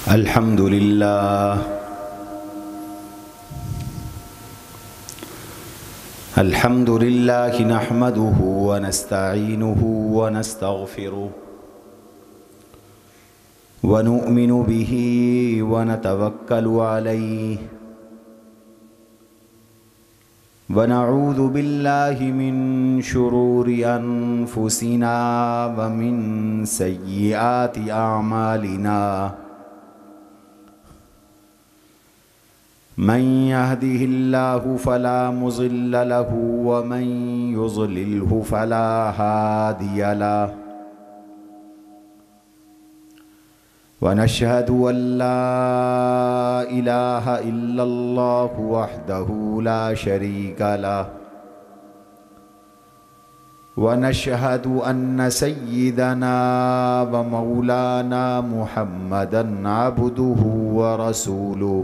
الحمد لله نحمده ونستعينه ونستغفره ونؤمن به ونتوكل عليه ونعوذ بالله من شرور أنفسنا ومن سيئات أعمالنا من يهده الله فلا مضل له ومن يضلله فلا هادي له ونشهد أن لا إله إلا الله وحده لا شريك له ونشهد أن سيدنا ومولانا محمدا عبده ورسوله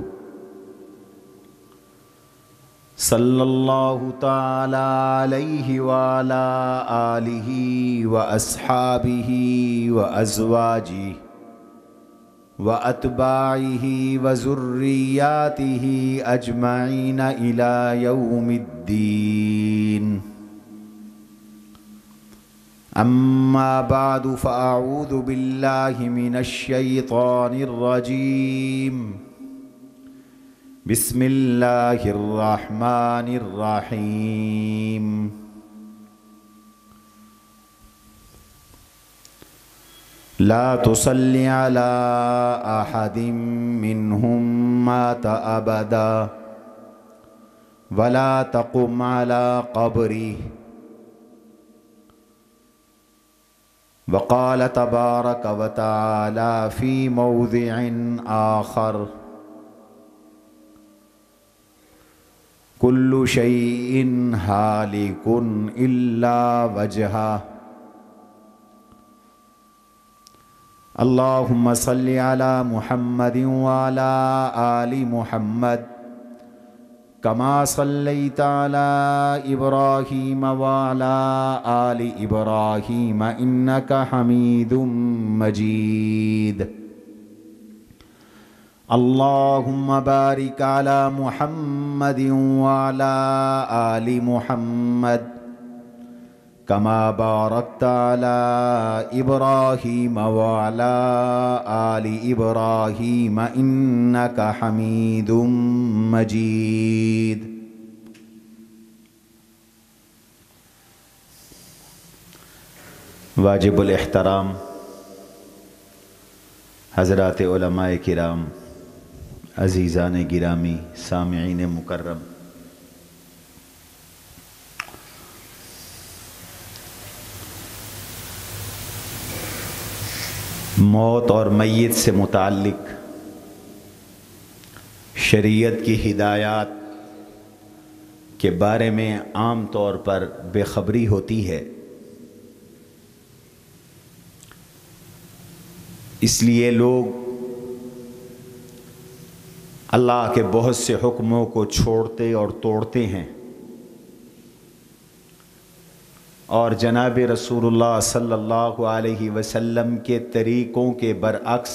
صلى الله تعالى عليه وعلى آله وأصحابه وأزواجه وأتباعه وذرياته أجمعين إلى يوم الدين. أما بعد فأعوذ بالله من الشيطان الرجيم. بسم الله الرحمن الرحيم. لا تصل على أحد منهم مات أبدا ولا تقم على قبره. وقال تبارك وتعالى في موضع آخر: كل شيء هالك إلا وجهه. اللهم صل على محمد وعلى آل محمد كما صليت على إبراهيم وعلى آل إبراهيم إنك حميد مجيد. اللهم بارك على محمد وعلى آل محمد كما باركت على إبراهيم وعلى آل إبراهيم إنك حميد مجيد. واجب الاحترام حضرات علماء کرام، عزیزان گرامی، سامعین مکرم، موت اور میت سے متعلق شریعت کی ہدایات کے بارے میں عام طور پر بے خبری ہوتی ہے، اس لیے لوگ اللہ کے بہت سے حکموں کو چھوڑتے اور توڑتے ہیں، اور جناب رسول اللہ صلی اللہ علیہ وسلم کے طریقوں کے برعکس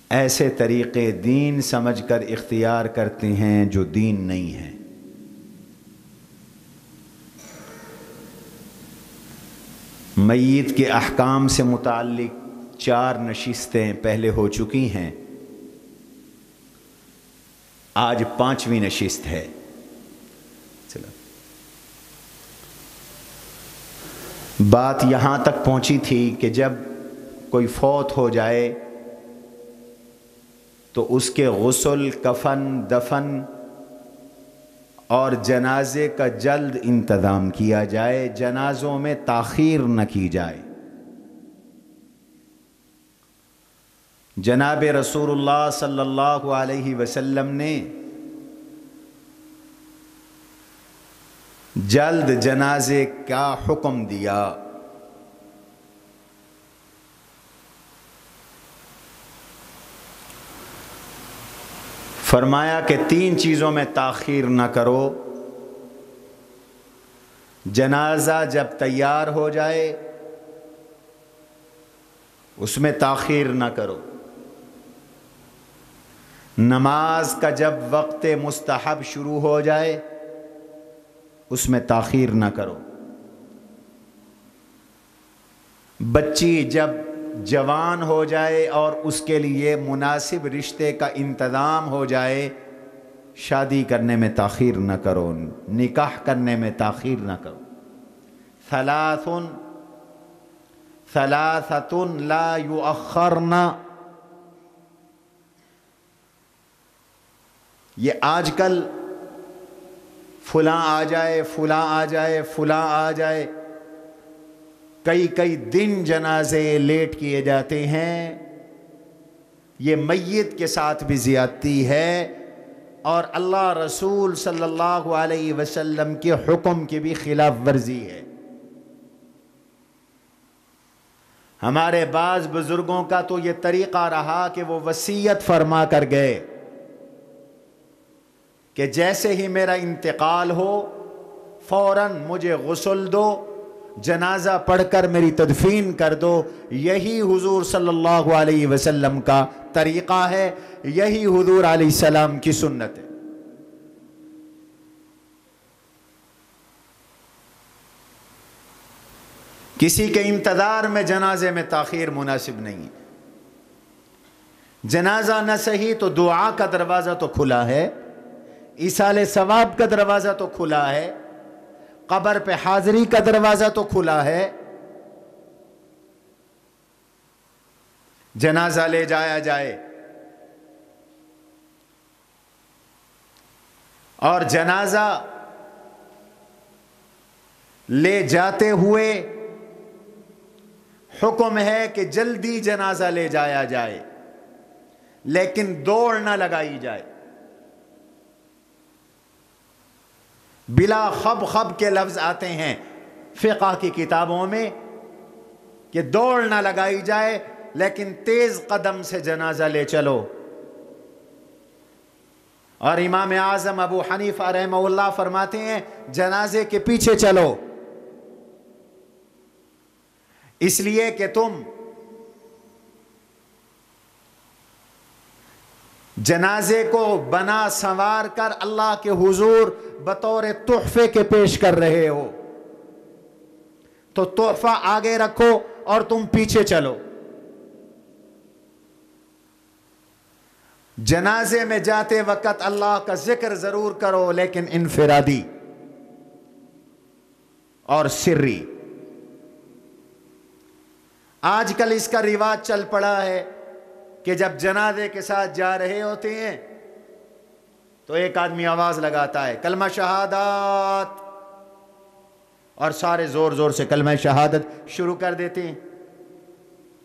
ایسے طریقے دین سمجھ کر اختیار کرتے ہیں جو دین نہیں ہیں۔ میت کے احکام سے متعلق 4 نشستیں پہلے ہو چکی ہیں، آج 5ویں نشست ہے۔ بات یہاں تک پہنچی تھی کہ جب کوئی فوت ہو جائے تو اس کے غسل، کفن، دفن اور جنازے کا جلد انتظام کیا جائے، جنازوں میں تاخیر نہ کی جائے۔ جناب رسول اللہ صلی اللہ علیہ وسلم نے جلد جنازے کا حکم دیا۔ فرمایا کہ 3 چیزوں میں تاخیر نہ کرو، جنازہ جب تیار ہو جائے اس میں تاخیر نہ کرو۔ نماز کا جب وقت مستحب شروع ہو جائے اس میں تاخیر نہ کرو۔ بچی جب جوان ہو جائے اور اس کے لیے مناسب رشتے کا انتظام ہو جائے، شادی کرنے میں تاخیر نہ کرو، نکاح کرنے میں تاخیر نہ کرو۔ ثلاثۃ لا یؤخرن، یہ آج کل فلاں آ جائے، فلاں آ جائے، فلاں آ جائے، کئی دن جنازے لیٹ کیے جاتے ہیں، یہ میت کے ساتھ بھی زیادتی ہے اور اللہ رسول صلی اللہ علیہ وسلم کے حکم کی بھی خلاف ورزی ہے۔ ہمارے بعض بزرگوں کا تو یہ طریقہ رہا کہ وہ وصیت فرما کر گئے کہ جیسے ہی میرا انتقال ہو فوراً مجھے غسل دو، جنازہ پڑھ کر میری تدفین کر دو۔ یہی حضور صلی اللہ علیہ وسلم کا طریقہ ہے، یہی حضور علیہ السلام کی سنت ہے۔ کسی کے انتظار میں جنازے میں تاخیر مناسب نہیں۔ جنازہ نہ صحیح تو دعا کا دروازہ تو کھلا ہے، ایصال ثواب کا دروازہ تو کھلا ہے، قبر پہ حاضری کا دروازہ تو کھلا ہے۔ جنازہ لے جایا جائے اور جنازہ لے جاتے ہوئے حکم ہے کہ جلدی جنازہ لے جایا جائے، لیکن دوڑ نہ لگائی جائے۔ بلا خب کے لفظ آتے ہیں فقہ کی کتابوں میں کہ دوڑ نہ لگائی جائے، لیکن تیز قدم سے جنازہ لے چلو۔ اور امام اعظم ابو حنیفہ رحمہ اللہ فرماتے ہیں جنازے کے پیچھے چلو، اس لیے کہ تم جنازے کو بنا سنوار کر اللہ کے حضور بطور تحفے کے پیش کر رہے ہو، تو تحفہ آگے رکھو اور تم پیچھے چلو۔ جنازے میں جاتے وقت اللہ کا ذکر ضرور کرو، لیکن انفرادی اور سری۔ آج کل اس کا رواج چل پڑا ہے کہ جب جنازے کے ساتھ جا رہے ہوتے ہیں تو ایک آدمی آواز لگاتا ہے کلمہ شہادت، اور سارے زور زور سے کلمہ شہادت شروع کر دیتے ہیں۔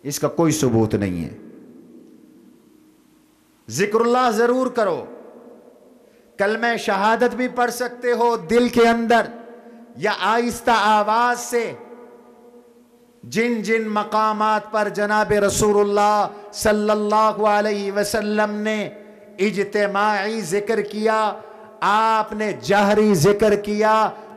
اس کا کوئی ثبوت نہیں ہے۔ ذکر اللہ ضرور کرو، کلمہ شہادت بھی پڑھ سکتے ہو دل کے اندر یا آہستہ آواز سے۔ جن جن مقامات پر جناب رسول اللہ صلی اللہ علیہ وسلم نے اجتماعی ذکر کیا، آپ نے جہری ذکر کیا،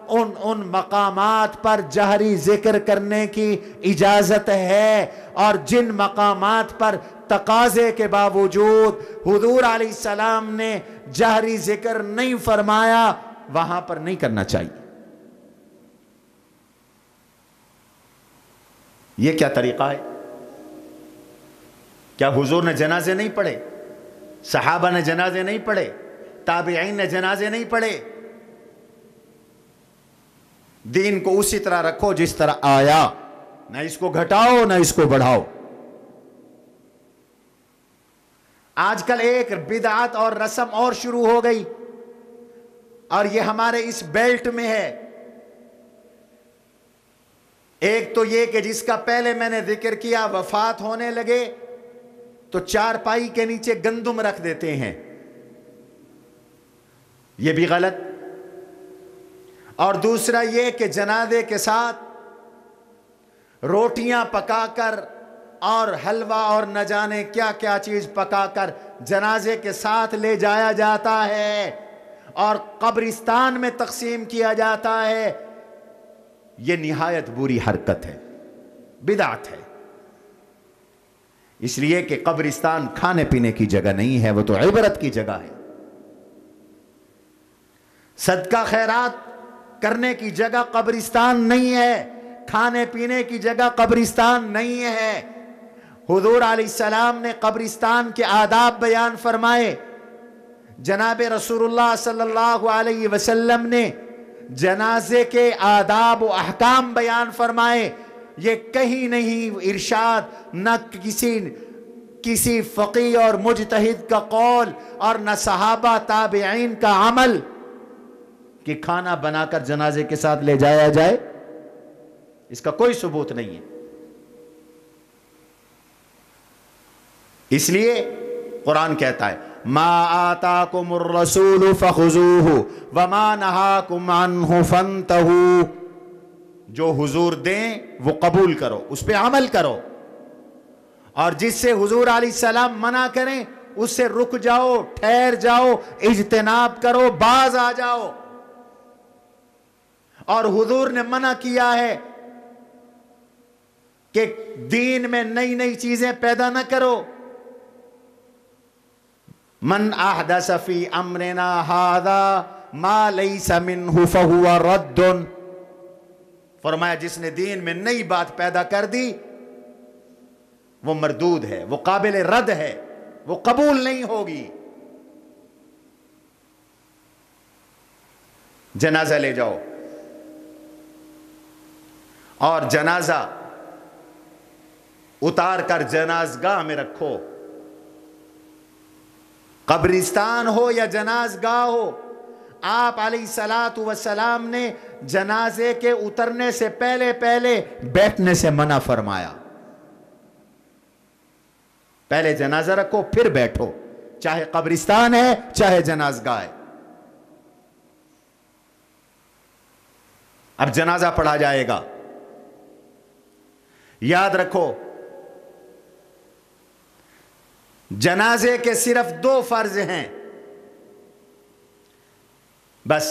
ان مقامات پر جہری ذکر کرنے کی اجازت ہے، اور جن مقامات پر تقاضے کے باوجود حضور علیہ السلام نے جہری ذکر نہیں فرمایا وہاں پر نہیں کرنا چاہیے۔ یہ کیا طریقہ ہے؟ کیا حضور نے جنازے نہیں پڑھے؟ صحابہ نے جنازے نہیں پڑھے؟ تابعین نے جنازے نہیں پڑھے؟ دین کو اسی طرح رکھو جس طرح آیا، نہ اس کو گھٹاؤ نہ اس کو بڑھاؤ۔ آج کل ایک بدعت اور رسم اور شروع ہو گئی، اور یہ ہمارے اس بیلٹ میں ہے۔ ایک تو یہ کہ جس کا پہلے میں نے ذکر کیا، وفات ہونے لگے تو چارپائی کے نیچے گندم رکھ دیتے ہیں، یہ بھی غلط۔ اور دوسرا یہ کہ جنازے کے ساتھ روٹیاں پکا کر اور حلوہ اور نہ جانے کیا کیا چیز پکا کر جنازے کے ساتھ لے جایا جاتا ہے اور قبرستان میں تقسیم کیا جاتا ہے، یہ نہایت بری حرکت ہے، بدعت ہے۔ اس لیے کہ قبرستان کھانے پینے کی جگہ نہیں ہے، وہ تو عبرت کی جگہ ہے، صدقہ خیرات کرنے کی جگہ قبرستان نہیں ہے، کھانے پینے کی جگہ قبرستان نہیں ہے۔ حضور علیہ السلام نے قبرستان کے آداب بیان فرمائے، جناب رسول اللہ صلی اللہ علیہ وسلم نے جنازے کے آداب و احکام بیان فرمائے۔ یہ کہیں نہیں ارشاد، نہ کسی فقیہ اور مجتہد کا قول اور نہ صحابہ تابعین کا عمل کہ کھانا بنا کر جنازے کے ساتھ لے جایا جائے، اس کا کوئی ثبوت نہیں ہے۔ اس لیے قرآن کہتا ہے ما آتاکم الرسول فخذوہ وما نہاکم عنہ فانتہوا، جو حضور دیں وہ قبول کرو، اس پہ عمل کرو، اور جس سے حضور علیہ السلام منع کریں اس سے رک جاؤ، ٹھہر جاؤ، اجتناب کرو، باز آ جاؤ۔ اور حضور نے منع کیا ہے کہ دین میں نئی نئی چیزیں پیدا نہ کرو۔ من احدث فی امرنا ھذا ما لیس منہ فہو رد، فرمایا جس نے دین میں نئی بات پیدا کر دی وہ مردود ہے، وہ قابل رد ہے، وہ قبول نہیں ہوگی۔ جنازہ لے جاؤ اور جنازہ اتار کر جنازگاہ میں رکھو، قبرستان ہو یا جنازگاہ ہو۔ آپ علیہ الصلاۃ والسلام نے جنازے کے اترنے سے پہلے بیٹھنے سے منع فرمایا۔ پہلے جنازہ رکھو پھر بیٹھو، چاہے قبرستان ہے چاہے جنازگاہ ہے۔ اب جنازہ پڑھا جائے گا، یاد رکھو جنازے کے صرف 2 فرض ہیں بس۔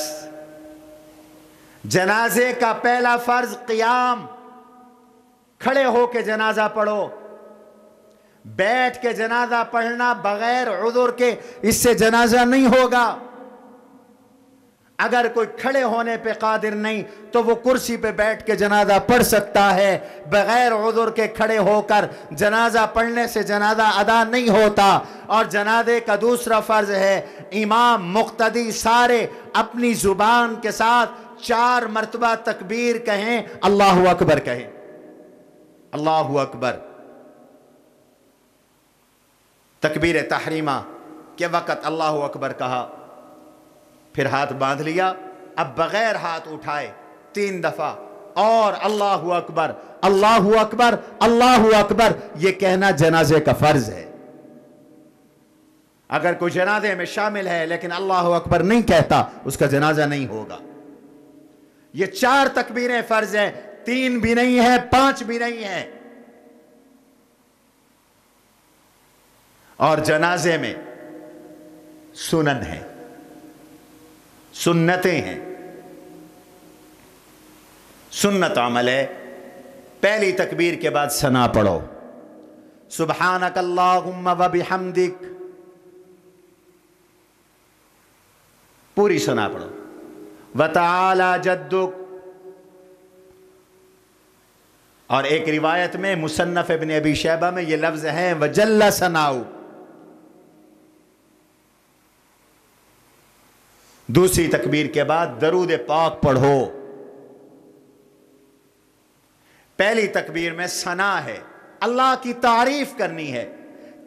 جنازے کا پہلا فرض قیام، کھڑے ہو کے جنازہ پڑھو۔ بیٹھ کے جنازہ پڑھنا بغیر عذر کے اس سے جنازہ نہیں ہوگا۔ اگر کوئی کھڑے ہونے پہ قادر نہیں تو وہ کرسی پہ بیٹھ کے جنازہ پڑھ سکتا ہے، بغیر عذر کے کھڑے ہو کر جنازہ پڑھنے سے جنازہ ادا نہیں ہوتا۔ اور جنازے کا دوسرا فرض ہے امام مقتدی سارے اپنی زبان کے ساتھ 4 مرتبہ تکبیر کہیں، اللہ اکبر کہیں، اللہ اکبر۔ تکبیر تحریمہ کے وقت اللہ اکبر کہا، پھر ہاتھ باندھ لیا، اب بغیر ہاتھ اٹھائے 3 دفعہ اور اللہ اکبر، اللہ اکبر، اللہ اکبر، یہ کہنا جنازے کا فرض ہے۔ اگر کوئی جنازے میں شامل ہے لیکن اللہ اکبر نہیں کہتا اس کا جنازہ نہیں ہوگا۔ یہ 4 تکبیریں فرض ہیں، 3 بھی نہیں ہے، 5 بھی نہیں ہے۔ اور جنازے میں سنن ہے، سنتیں ہیں۔ سنت عمل ہے، پہلی تکبیر کے بعد ثنا پڑھو، سبحانک اللہم و بحمدک، پوری ثنا پڑھو، وتعالی جدک۔ اور ایک روایت میں مصنف ابن ابی شیبہ میں یہ لفظ ہیں وجل ثناؤ۔ دوسری تکبیر کے بعد درود پاک پڑھو۔ پہلی تکبیر میں ثنا ہے، اللہ کی تعریف کرنی ہے۔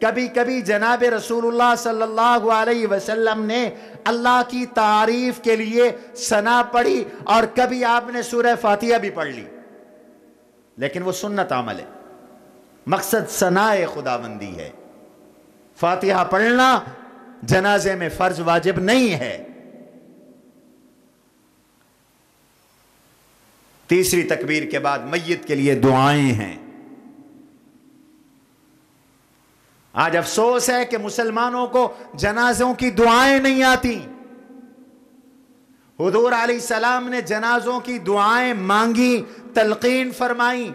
کبھی کبھی جناب رسول اللہ صلی اللہ علیہ وسلم نے اللہ کی تعریف کے لیے ثنا پڑھی، اور کبھی آپ نے سورہ فاتحہ بھی پڑھ لی، لیکن وہ سنت عمل ہے۔ مقصد ثناء خداوندی ہے۔ فاتحہ پڑھنا جنازے میں فرض واجب نہیں ہے۔ تیسری تکبیر کے بعد میت کے لیے دعائیں ہیں۔ آج افسوس ہے کہ مسلمانوں کو جنازوں کی دعائیں نہیں آتی۔ حضور علیہ السلام نے جنازوں کی دعائیں مانگی، تلقین فرمائی،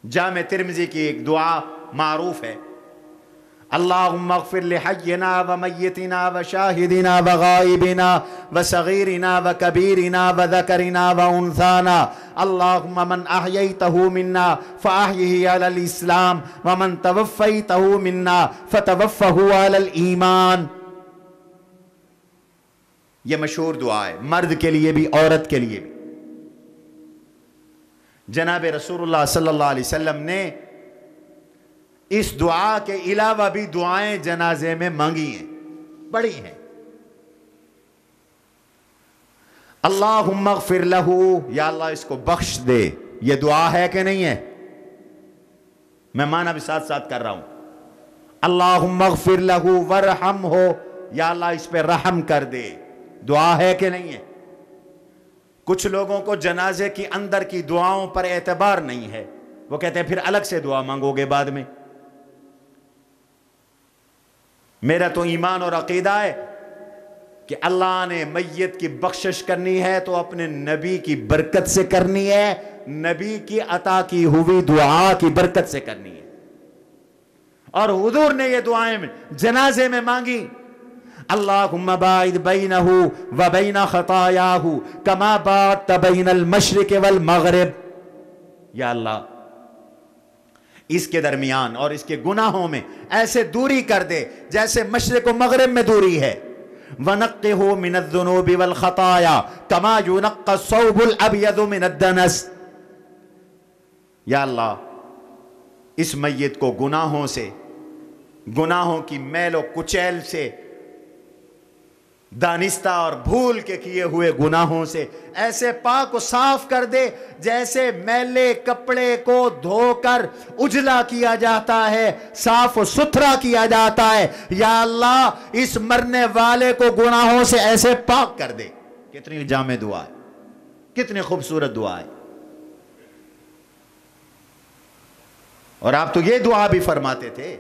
جامع ترمذی کی ایک دعا معروف ہے، اللہم اغفر لحینا و میتنا و شاہدنا و غائبنا و صغیرنا و کبیرنا و ذکرنا و انثانا، اللہم من احییتہ منا فاحیہ علی الاسلام ومن توفیتہ منا فتوفہ علی الایمان۔ یہ مشہور دعا ہے، مرد کے لیے بھی عورت کے لیے بھی۔ جناب رسول اللہ صلی اللہ علیہ وسلم نے اس دعا کے علاوہ بھی دعائیں جنازے میں مانگی ہیں، بڑی ہیں۔ اللہم اغفر لہو، یا اللہ اس کو بخش دے، یہ دعا ہے کہ نہیں ہے؟ میں معنی بھی ساتھ ساتھ کر رہا ہوں۔ اللہم اغفر لہو ورحم ہو، یا اللہ اس پہ رحم کر دے، دعا ہے کہ نہیں ہے؟ کچھ لوگوں کو جنازے کی اندر کی دعاؤں پر اعتبار نہیں ہے، وہ کہتے ہیں پھر الگ سے دعا مانگو گے بعد میں۔ میرا تو ایمان اور عقیدہ ہے کہ اللہ نے میت کی بخشش کرنی ہے تو اپنے نبی کی برکت سے کرنی ہے، نبی کی عطا کی ہوئی دعا کی برکت سے کرنی ہے۔ اور حضور نے یہ دعائیں جنازے میں مانگی، اللہم باعد بینہ و بین خطایاہ کما باعدت بین المشرق والمغرب، یا اللہ اس کے درمیان اور اس کے گناہوں میں ایسے دوری کر دے جیسے مشرق و مغرب میں دوری ہے، وَنَقِّهُ مِنَ الذُّنُوبِ وَالْخَطَايَا كَمَا يُنَقَّ الثَّوْبُ الْأَبْيَضُ مِنَ الدَّنَسِ، یا اللہ اس میت کو گناہوں سے، گناہوں کی میل و کچیل سے، دانستہ اور بھول کے کیے ہوئے گناہوں سے ایسے پاک و صاف کر دے جیسے میلے کپڑے کو دھو کر اجلا کیا جاتا ہے، صاف و ستھرا کیا جاتا ہے۔ یا اللہ اس مرنے والے کو گناہوں سے ایسے پاک کر دے۔ کتنی جامع دعا ہے، کتنی خوبصورت دعا ہے۔ اور آپ تو یہ دعا بھی فرماتے تھے،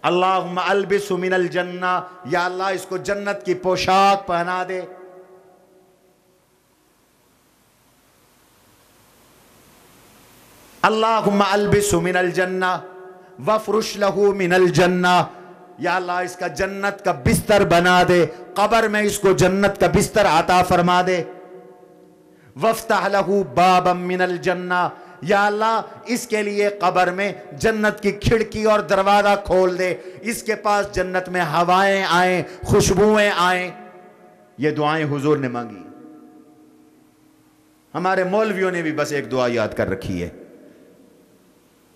اللہم البس من الجنہ، یا اللہ اس کو جنت کی پوشاک پہنا دے۔ اللہم البس من الجنہ وفرش لہو من الجنہ، یا اللہ اس کا جنت کا بستر بنا دے، قبر میں اس کو جنت کا بستر عطا فرما دے۔ وفتح لہو بابا من الجنہ، یا اللہ اس کے لیے قبر میں جنت کی کھڑکی اور دروازہ کھول دے، اس کے پاس جنت میں ہوائیں آئیں، خوشبوئیں آئیں۔ یہ دعائیں حضور نے مانگی۔ ہمارے مولویوں نے بھی بس ایک دعا یاد کر رکھی ہے،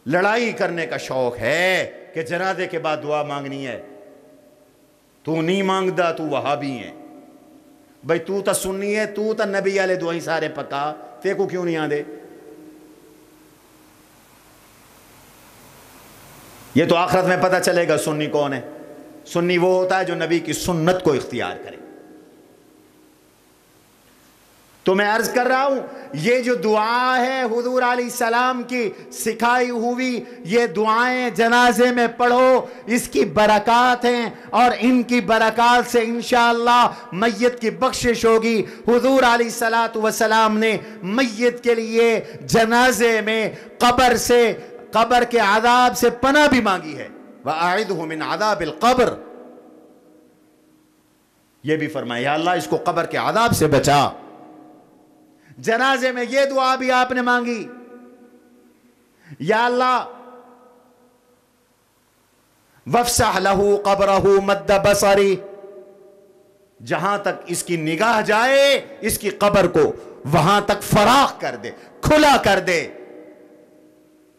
لڑائی کرنے کا شوق ہے کہ جنازے کے بعد دعا مانگنی ہے۔ تو نہیں مانگدا تو وہابی ہے، بھئی تو تا سنی ہے، تو تا نبی والے دعائیں سارے پکا، تے کو کیوں نہیں آندے؟ یہ تو آخرت میں پتہ چلے گا سنی کون ہے۔ سنی وہ ہوتا ہے جو نبی کی سنت کو اختیار کرے۔ تو میں عرض کر رہا ہوں یہ جو دعا ہے حضور علیہ السلام کی سکھائی ہوئی، یہ دعائیں جنازے میں پڑھو، اس کی برکات ہیں اور ان کی برکات سے انشاءاللہ میت کی بخشش ہوگی۔ حضور علیہ السلام نے میت کے لیے جنازے میں قبر کے عذاب سے پناہ بھی مانگی ہے، وَأَعِذْهُ مِنْ عَذَابِ الْقَبْرِ، یہ بھی فرمایا یا اللہ اس کو قبر کے عذاب سے بچا۔ جنازے میں یہ دعا بھی آپ نے مانگی، یا اللہ وَافْسَحْ لَهُ قَبْرَهُ مَدَّ بَصَرِ، جہاں تک اس کی نگاہ جائے اس کی قبر کو وہاں تک فراخ کر دے، کھلا کر دے۔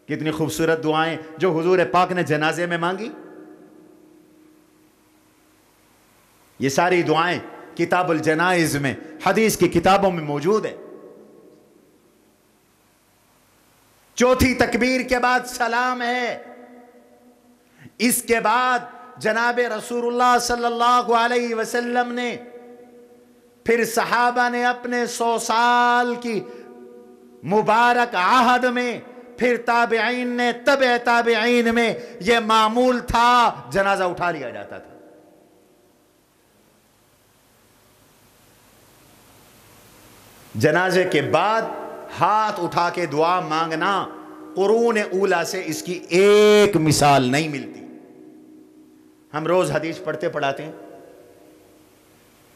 کتنی خوبصورت دعائیں جو حضور پاک نے جنازے میں مانگی۔ یہ ساری دعائیں کتاب الجنائز میں، حدیث کی کتابوں میں موجود ہے۔ چوتھی تکبیر کے بعد سلام ہے، اس کے بعد جناب رسول اللہ صلی اللہ علیہ وسلم نے پھر صحابہ نے اپنے 100 سال کی مبارک عہد میں، پھر تابعین نے تبع تابعین میں، یہ معمول تھا جنازہ اٹھا لیا جاتا تھا۔ جنازے کے بعد ہاتھ اٹھا کے دعا مانگنا قرون اولا سے اس کی ایک مثال نہیں ملتی. ہم روز حدیث پڑھتے پڑھاتے ہیں,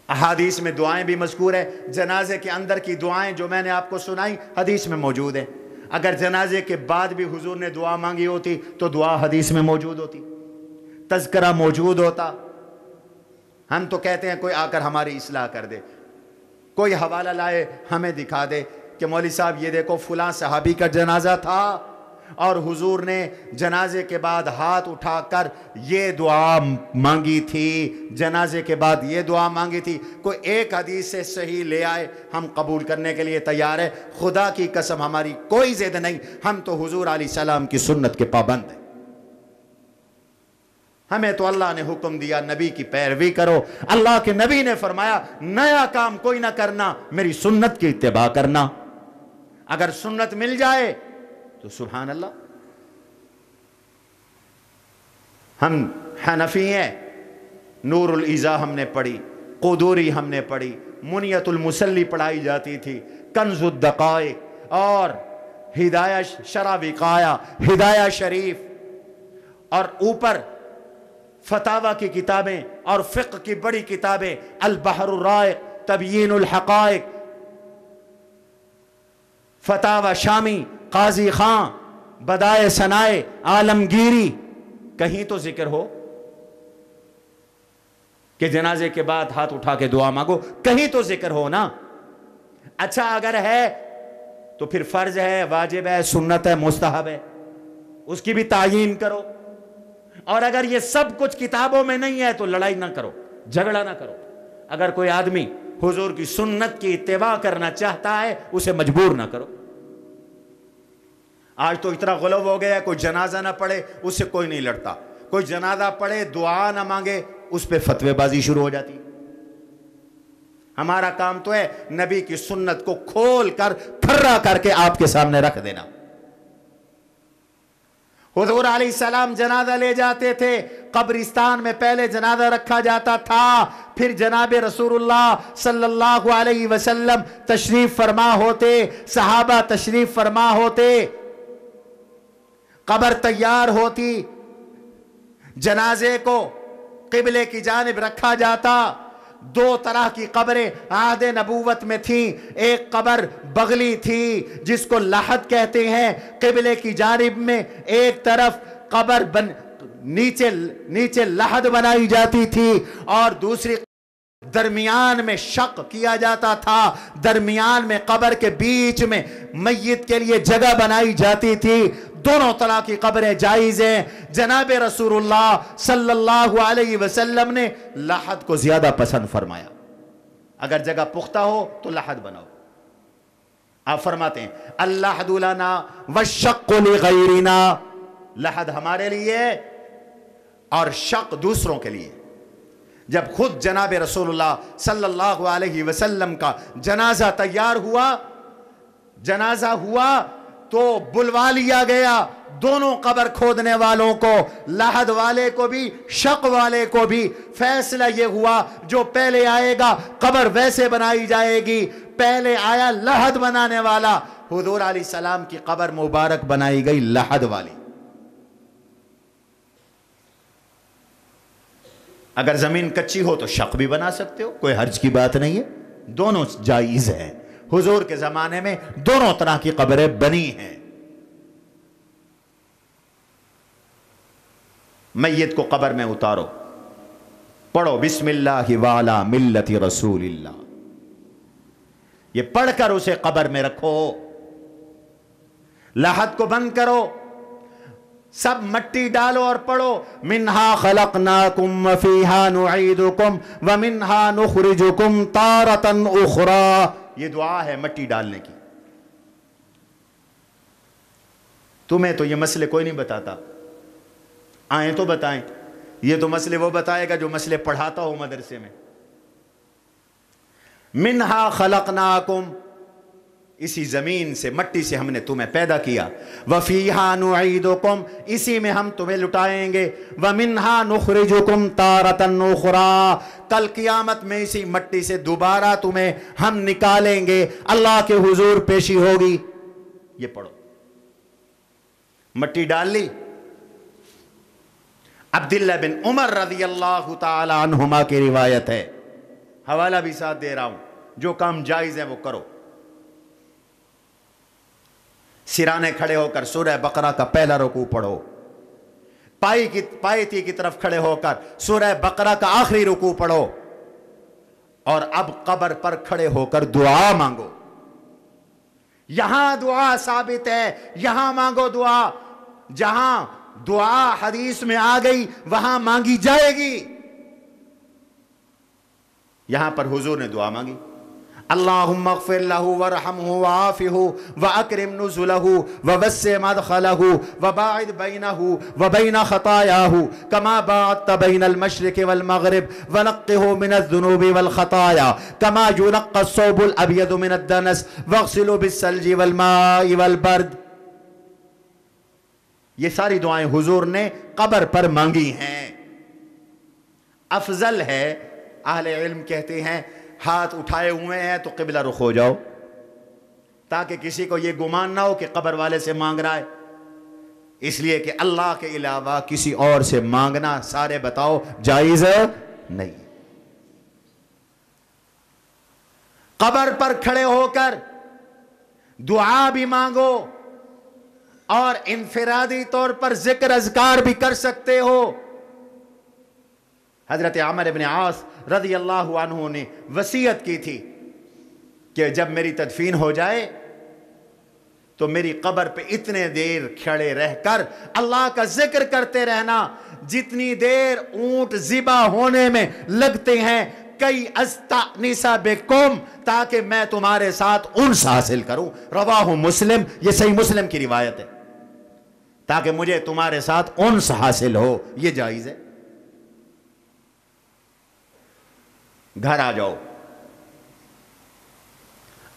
احادیث میں دعائیں بھی مذکور ہیں. جنازے کے اندر کی دعائیں جو میں نے آپ کو سنائی حدیث میں موجود ہیں. اگر جنازے کے بعد بھی حضور نے دعا مانگی ہوتی تو دعا حدیث میں موجود ہوتی, تذکرہ موجود ہوتا. ہم تو کہتے ہیں کوئی آ کر ہماری اصلاح کر دے, کوئی حوالہ لائے ہمیں دکھا دے کہ مولوی صاحب یہ دیکھو فلاں صحابی کا جنازہ تھا اور حضور نے جنازے کے بعد ہاتھ اٹھا کر یہ دعا مانگی تھی, جنازے کے بعد یہ دعا مانگی تھی. کوئی ایک حدیث سے صحیح لے آئے, ہم قبول کرنے کے لیے تیار ہے. خدا کی قسم ہماری کوئی ضد نہیں, ہم تو حضور علیہ السلام کی سنت کے پابند ہیں. ہمیں تو اللہ نے حکم دیا نبی کی پیروی کرو. اللہ کے نبی نے فرمایا نیا کام کوئی نہ کرنا, میری سنت کی اتباع کرنا. اگر سنت مل جائے تو سبحان اللہ. ہم حنفی ہیں, نور الایضاح ہم نے پڑھی, قدوری ہم نے پڑھی, منیت المسلی پڑھائی جاتی تھی, کنز الدقائق اور ہدایہ شرح وقایہ, ہدایہ شریف, اور اوپر فتاوی کی کتابیں اور فقہ کی بڑی کتابیں, البحر الرائق, تبیین الحقائق, فتاوی شامی, قاضی خان, بدائے ثنائے, عالمگیری. کہیں تو ذکر ہو کہ جنازے کے بعد ہاتھ اٹھا کے دعا مانگو, کہیں تو ذکر ہو نا. اچھا اگر ہے تو پھر فرض ہے, واجب ہے, سنت ہے, مستحب ہے, اس کی بھی تعیین کرو. اور اگر یہ سب کچھ کتابوں میں نہیں ہے تو لڑائی نہ کرو, جھگڑا نہ کرو. اگر کوئی آدمی حضور کی سنت کی اتباع کرنا چاہتا ہے اسے مجبور نہ کرو. آج تو اتنا غلو ہو گیا ہے, کوئی جنازہ نہ پڑھے اس سے کوئی نہیں لڑتا, کوئی جنازہ پڑھے دعا نہ مانگے اس پہ فتوے بازی شروع ہو جاتی. ہمارا کام تو ہے نبی کی سنت کو کھول کر پھرا کر کے آپ کے سامنے رکھ دینا. حضور علیہ السلام جنازہ لے جاتے تھے, قبرستان میں پہلے جنازہ رکھا جاتا تھا, پھر جناب رسول اللہ صلی اللہ علیہ وسلم تشریف فرما ہوتے, صحابہ تشریف فرما ہوتے, قبر تیار ہوتی, جنازے کو قبلے کی جانب رکھا جاتا. دو طرح کی قبریں عہد نبوت میں تھیں, ایک قبر بغلی تھی جس کو لحد کہتے ہیں قبلے کی جانب میں, ایک طرف قبر نیچے لحد بنائی جاتی تھی, اور دوسری درمیان میں شق کیا جاتا تھا, درمیان میں قبر کے بیچ میں میت کے لیے جگہ بنائی جاتی تھی. دونوں طرح کی قبریں جائز ہیں. جناب رسول اللہ صلی اللہ علیہ وسلم نے لحد کو زیادہ پسند فرمایا. اگر جگہ پختہ ہو تو لحد بناؤ. آپ فرماتے ہیں اللحد لنا والشق لغیرنا, لحد ہمارے لیے اور شق دوسروں کے لیے. جب خود جناب رسول اللہ صلی اللہ علیہ وسلم کا جنازہ تیار ہوا, جنازہ ہوا تو بلوا لیا گیا دونوں قبر کھودنے والوں کو, لحد والے کو بھی شق والے کو بھی. فیصلہ یہ ہوا جو پہلے آئے گا قبر ویسے بنائی جائے گی. پہلے آیا لحد بنانے والا, حضور علیہ السلام کی قبر مبارک بنائی گئی لحد والی. اگر زمین کچی ہو تو شق بھی بنا سکتے ہو, کوئی حرج کی بات نہیں ہے, دونوں جائز ہیں. حضور کے زمانے میں دونوں طرح کی قبریں بنی ہیں. میت کو قبر میں اتارو, پڑھو بسم اللہ وعلی ملت رسول اللہ, یہ پڑھ کر اسے قبر میں رکھو. لحد کو بند کرو, سب مٹی ڈالو اور پڑھو منہا خلقناکم وفیہا نعیدکم ومنہا نخرجکم تارتا اخرى. یہ دعا ہے مٹی ڈالنے کی. تمہیں تو یہ مسئلے کوئی نہیں بتاتا, آئیں تو بتائیں. یہ تو مسئلے وہ بتائے گا جو مسئلے پڑھاتا ہو مدرسے میں. منہا خلقناکم, اسی زمین سے مٹی سے ہم نے تمہیں پیدا کیا. وفیہا نعیدکم, اسی میں ہم تمہیں لٹائیں گے. ومنہا نخرجکم تارتا اخرى, کل قیامت میں اسی مٹی سے دوبارہ تمہیں ہم نکالیں گے, اللہ کے حضور پیشی ہوگی. یہ پڑھو. مٹی ڈال لی. عبداللہ بن عمر رضی اللہ تعالی عنہما کی روایت ہے, حوالہ بھی ساتھ دے رہا ہوں, جو کام جائز ہے وہ کرو. سرانے کھڑے ہو کر سورہ بقرہ کا پہلا رکوع پڑھو, پائیتی کی طرف کھڑے ہو کر سورہ بقرہ کا آخری رکوع پڑھو, اور اب قبر پر کھڑے ہو کر دعا مانگو. یہاں دعا ثابت ہے, یہاں مانگو دعا. جہاں دعا حدیث میں آ گئی وہاں مانگی جائے گی. یہاں پر حضور نے دعا مانگی, اللہم اغفر لہ ورحمہ وعافہ واکرم نزلہ ووسع مدخلہ وباعد بینہ وبین خطایاہ کما باعدت بین المشرق والمغرب ونقہ من الذنوب والخطایا کما ينقى الثوب الابیض من الدنس واغسلہ بالثلج والماء والبرد. یہ ساری دعائیں حضور نے قبر پر مانگی ہیں. افضل ہے, اہل علم کہتے ہیں ہاتھ اٹھائے ہوئے ہیں تو قبلہ رخ ہو جاؤ, تاکہ کسی کو یہ گمان نہ ہو کہ قبر والے سے مانگ رہا ہے, اس لیے کہ اللہ کے علاوہ کسی اور سے مانگنا سارے بتاؤ جائز نہیں. قبر پر کھڑے ہو کر دعا بھی مانگو اور انفرادی طور پر ذکر اذکار بھی کر سکتے ہو. حضرت عمر بن عاص رضی اللہ عنہ نے وصیت کی تھی کہ جب میری تدفین ہو جائے تو میری قبر پہ اتنے دیر کھڑے رہ کر اللہ کا ذکر کرتے رہنا جتنی دیر اونٹ ذبح ہونے میں لگتے ہیں, کئی استأنس بکم, تاکہ میں تمہارے ساتھ انس حاصل کروں. رواہ مسلم, یہ صحیح مسلم کی روایت ہے, تاکہ مجھے تمہارے ساتھ انس حاصل ہو. یہ جائز ہے. گھر آ جاؤ.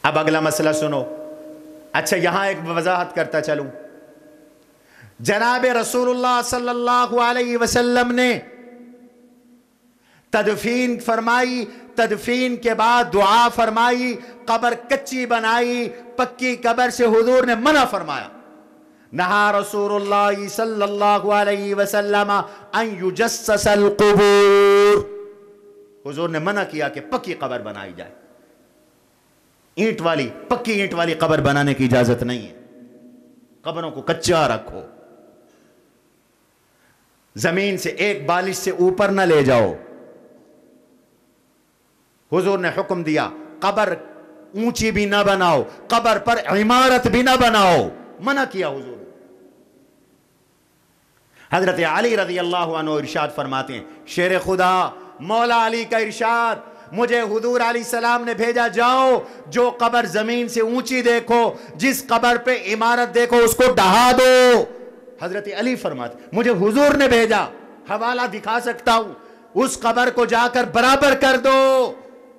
اب اگلا مسئلہ سنو. اچھا, یہاں ایک وضاحت کرتا چلوں. جناب رسول اللہ صلی اللہ علیہ وسلم نے تدفین فرمائی, تدفین کے بعد دعا فرمائی, قبر کچی بنائی, پکی قبر سے حضور نے منع فرمایا. نہا رسول اللہ صلی اللہ علیہ وسلم ان یجسس القبور, حضور نے منع کیا کہ پکی قبر بنائی جائے. اینٹ والی, پکی اینٹ والی قبر بنانے کی اجازت نہیں ہے. قبروں کو کچا رکھو, زمین سے ایک بالش سے اوپر نہ لے جاؤ. حضور نے حکم دیا قبر اونچی بھی نہ بناؤ, قبر پر عمارت بھی نہ بناؤ, منع کیا حضور. حضرت علی رضی اللہ عنہ ارشاد فرماتے ہیں, شیر خدا مولا علی کا ارشاد, مجھے حضور علیہ السلام نے بھیجا, جاؤ جو قبر زمین سے اونچی دیکھو, جس قبر پہ عمارت دیکھو اس کو ڈھا دو. حضرت علی فرماتے مجھے حضور نے بھیجا, حوالہ دکھا سکتا ہوں, اس قبر کو جا کر برابر کر دو.